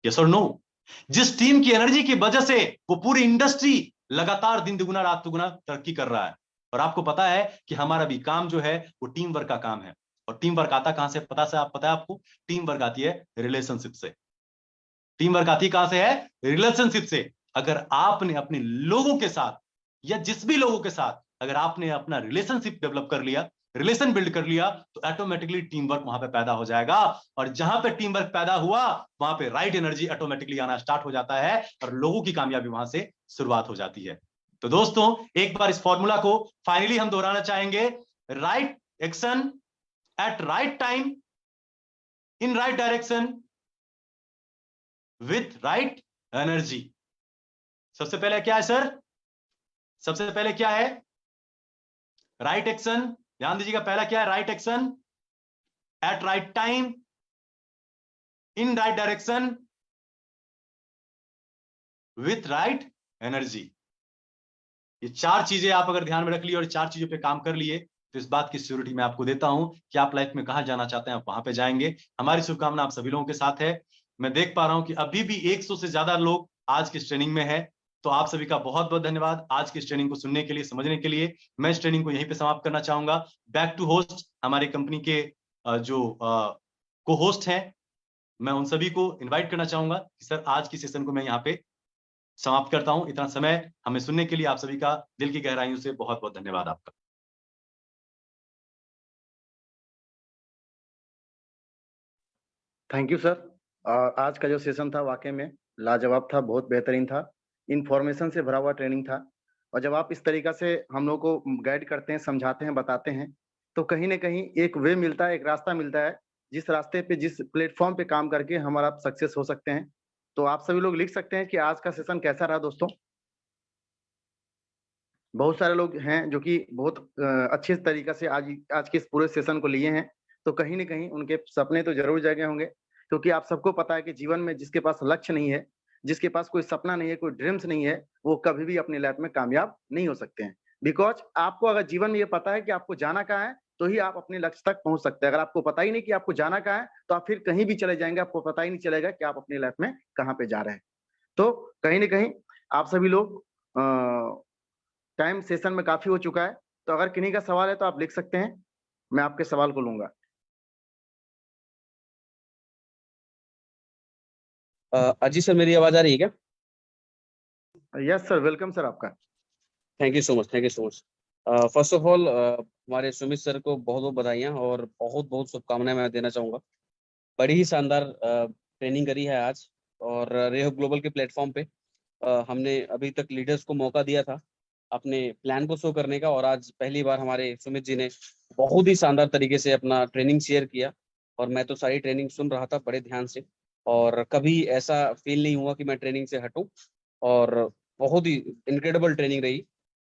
Speaker 1: यस और नो? जिस टीम की एनर्जी की वजह से वो पूरी इंडस्ट्री लगातार दिन दुगुना रात दुगुना तरक्की कर रहा है। और आपको पता है कि हमारा भी काम जो है वो टीम वर्क का काम है। और टीम वर्क आता कहां से पता है आपको? टीम वर्क आती है रिलेशनशिप से। टीम वर्क आती कहां से है? रिलेशनशिप से। अगर आपने अपने लोगों के साथ या जिस भी लोगों के साथ अगर आपने अपना रिलेशनशिप डेवलप कर लिया, रिलेशन बिल्ड कर लिया, तो ऑटोमेटिकली टीम वर्क वहां पे पैदा हो जाएगा। और जहां पे टीम वर्क पैदा हुआ वहां पे राइट एनर्जी ऑटोमेटिकली आना स्टार्ट हो जाता है और लोगों की कामयाबी वहां से शुरुआत हो जाती है। तो दोस्तों, एक बार इस फॉर्मूला को फाइनली हम दोहराना चाहेंगे। Right action at right time in right direction with right energy. सबसे पहले क्या है सर? सबसे पहले क्या है? Right action. ध्यान दीजिएगा, पहला क्या है? Right action at right time in right direction with right energy. ये चार चीजें आप अगर ध्यान में रख लिए और चार चीजों पे काम कर लिए तो इस बात की श्योरिटी मैं आपको देता हूं कि आप लाइफ में कहां जाना चाहते हैं आप वहां पे जाएंगे। हमारी शुभकामना आप सभी लोगों के साथ है। मैं देख पा रहा हूं कि अभी भी 100 से ज्यादा लोग आज की ट्रेनिंग में है। तो आप सभी का बहुत बहुत धन्यवाद आज की ट्रेनिंग को सुनने के लिए, समझने के लिए। मैं इस ट्रेनिंग को यहीं पे समाप्त करना चाहूंगा। बैक टू होस्ट हमारे कंपनी के जो को होस्ट हैं, मैं उन सभी को इन्वाइट करना चाहूंगा कि सर आज की सेशन को मैं यहाँ पे समाप्त करता हूं। इतना समय हमें सुनने के लिए आप सभी का दिल की गहराइयों से बहुत बहुत धन्यवाद आपका।
Speaker 2: Thank you sir. आज का जो सेशन था वाकई में लाजवाब था, बहुत बेहतरीन था, इंफॉर्मेशन से भरा हुआ ट्रेनिंग था। और जब आप इस तरीका से हम लोग को गाइड करते हैं, समझाते हैं, बताते हैं, तो कहीं ना कहीं एक वे मिलता है, एक रास्ता मिलता है, जिस रास्ते पे, जिस प्लेटफॉर्म पे काम करके हमारा सक्सेस हो सकते हैं। तो आप सभी लोग लिख सकते हैं कि आज का सेशन कैसा रहा दोस्तों। बहुत सारे लोग हैं जो कि बहुत अच्छे तरीका से आज के इस पूरे सेशन को लिए हैं। तो कहीं ना कहीं उनके सपने तो जरूर जागे होंगे, क्योंकि आप सबको पता है कि जीवन में जिसके पास लक्ष्य नहीं है, जिसके पास कोई सपना नहीं है, कोई ड्रीम्स नहीं है, वो कभी भी अपनी लाइफ में कामयाब नहीं हो सकते हैं। बिकॉज आपको अगर जीवन में ये पता है कि आपको जाना कहाँ है, तो ही आप अपने लक्ष्य तक पहुंच सकते हैं। अगर आपको पता ही नहीं कि आपको जाना कहाँ है, तो आप फिर कहीं भी चले जाएंगे, आपको पता ही नहीं चलेगा कि आप अपनी लाइफ में कहाँ पे जा रहे हैं। तो कहीं ना कहीं आप सभी लोग, टाइम सेशन में काफी हो चुका है, तो अगर किन्हीं का सवाल है तो आप लिख सकते हैं, मैं आपके सवाल को लूंगा।
Speaker 3: अजी सर, मेरी आवाज आ रही है क्या?
Speaker 2: यस सर, वेलकम सर आपका।
Speaker 3: Thank you so much, thank you so much. First of all हमारे सुमित सर को बहुत बहुत बधाइयाँ और बहुत बहुत शुभकामनाएं मैं देना चाहूँगा। बड़ी ही शानदार ट्रेनिंग करी है आज। और रेहो ग्लोबल के प्लेटफॉर्म पे हमने अभी तक लीडर्स को मौका दिया था अपने प्लान को शो करने का, और आज पहली बार हमारे सुमित जी ने बहुत ही शानदार तरीके से अपना ट्रेनिंग शेयर किया। और मैं तो सारी ट्रेनिंग सुन रहा था बड़े ध्यान से, और कभी ऐसा फील नहीं हुआ कि मैं ट्रेनिंग से हटूं। और बहुत ही इनक्रेडिबल ट्रेनिंग रही।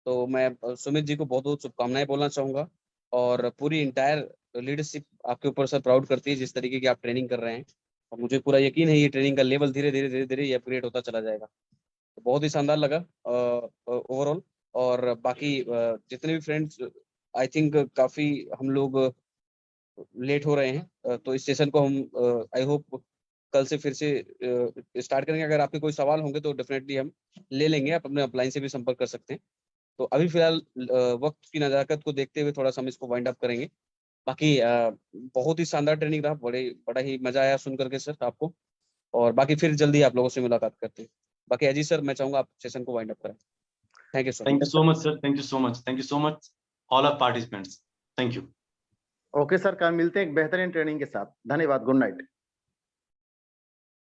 Speaker 3: तो मैं सुमित जी को बहुत बहुत शुभकामनाएं बोलना चाहूँगा। और पूरी इंटायर लीडरशिप आपके ऊपर सर प्राउड करती है जिस तरीके की आप ट्रेनिंग कर रहे हैं। और मुझे पूरा यकीन है ये ट्रेनिंग का लेवल धीरे धीरे धीरे धीरे ये अपग्रेड होता चला जाएगा। तो बहुत ही शानदार लगा ओवरऑल। और बाकी जितने भी फ्रेंड्स, आई थिंक काफ़ी हम लोग लेट हो रहे हैं, तो इस सेशन को हम आई होप कल से फिर से स्टार्ट करेंगे। अगर आपके कोई सवाल होंगे तो डेफिनेटली हम ले लेंगे, आप अपने अपलाइन से भी संपर्क कर सकते हैं। तो अभी फिलहाल वक्त की नज़ाकत को देखते हुए थोड़ा सा हम इसको वाइंड अप करेंगे। बाकी बहुत ही शानदार ट्रेनिंग रहा, बड़ा ही मजा आया सुन करके सर आपको। और बाकी फिर जल्दी आप लोगों से मुलाकात करते हैं। बाकी अजीत सर, मैं चाहूंगा आप सेशन को वाइंड अप करें। Thank you so
Speaker 1: thank you so much sir, thank you so much, thank you so much all of participants. Thank you.
Speaker 2: Okay sir, कल मिलते हैं एक बेहतरीन ट्रेनिंग के साथ। धन्यवाद, गुड नाइट।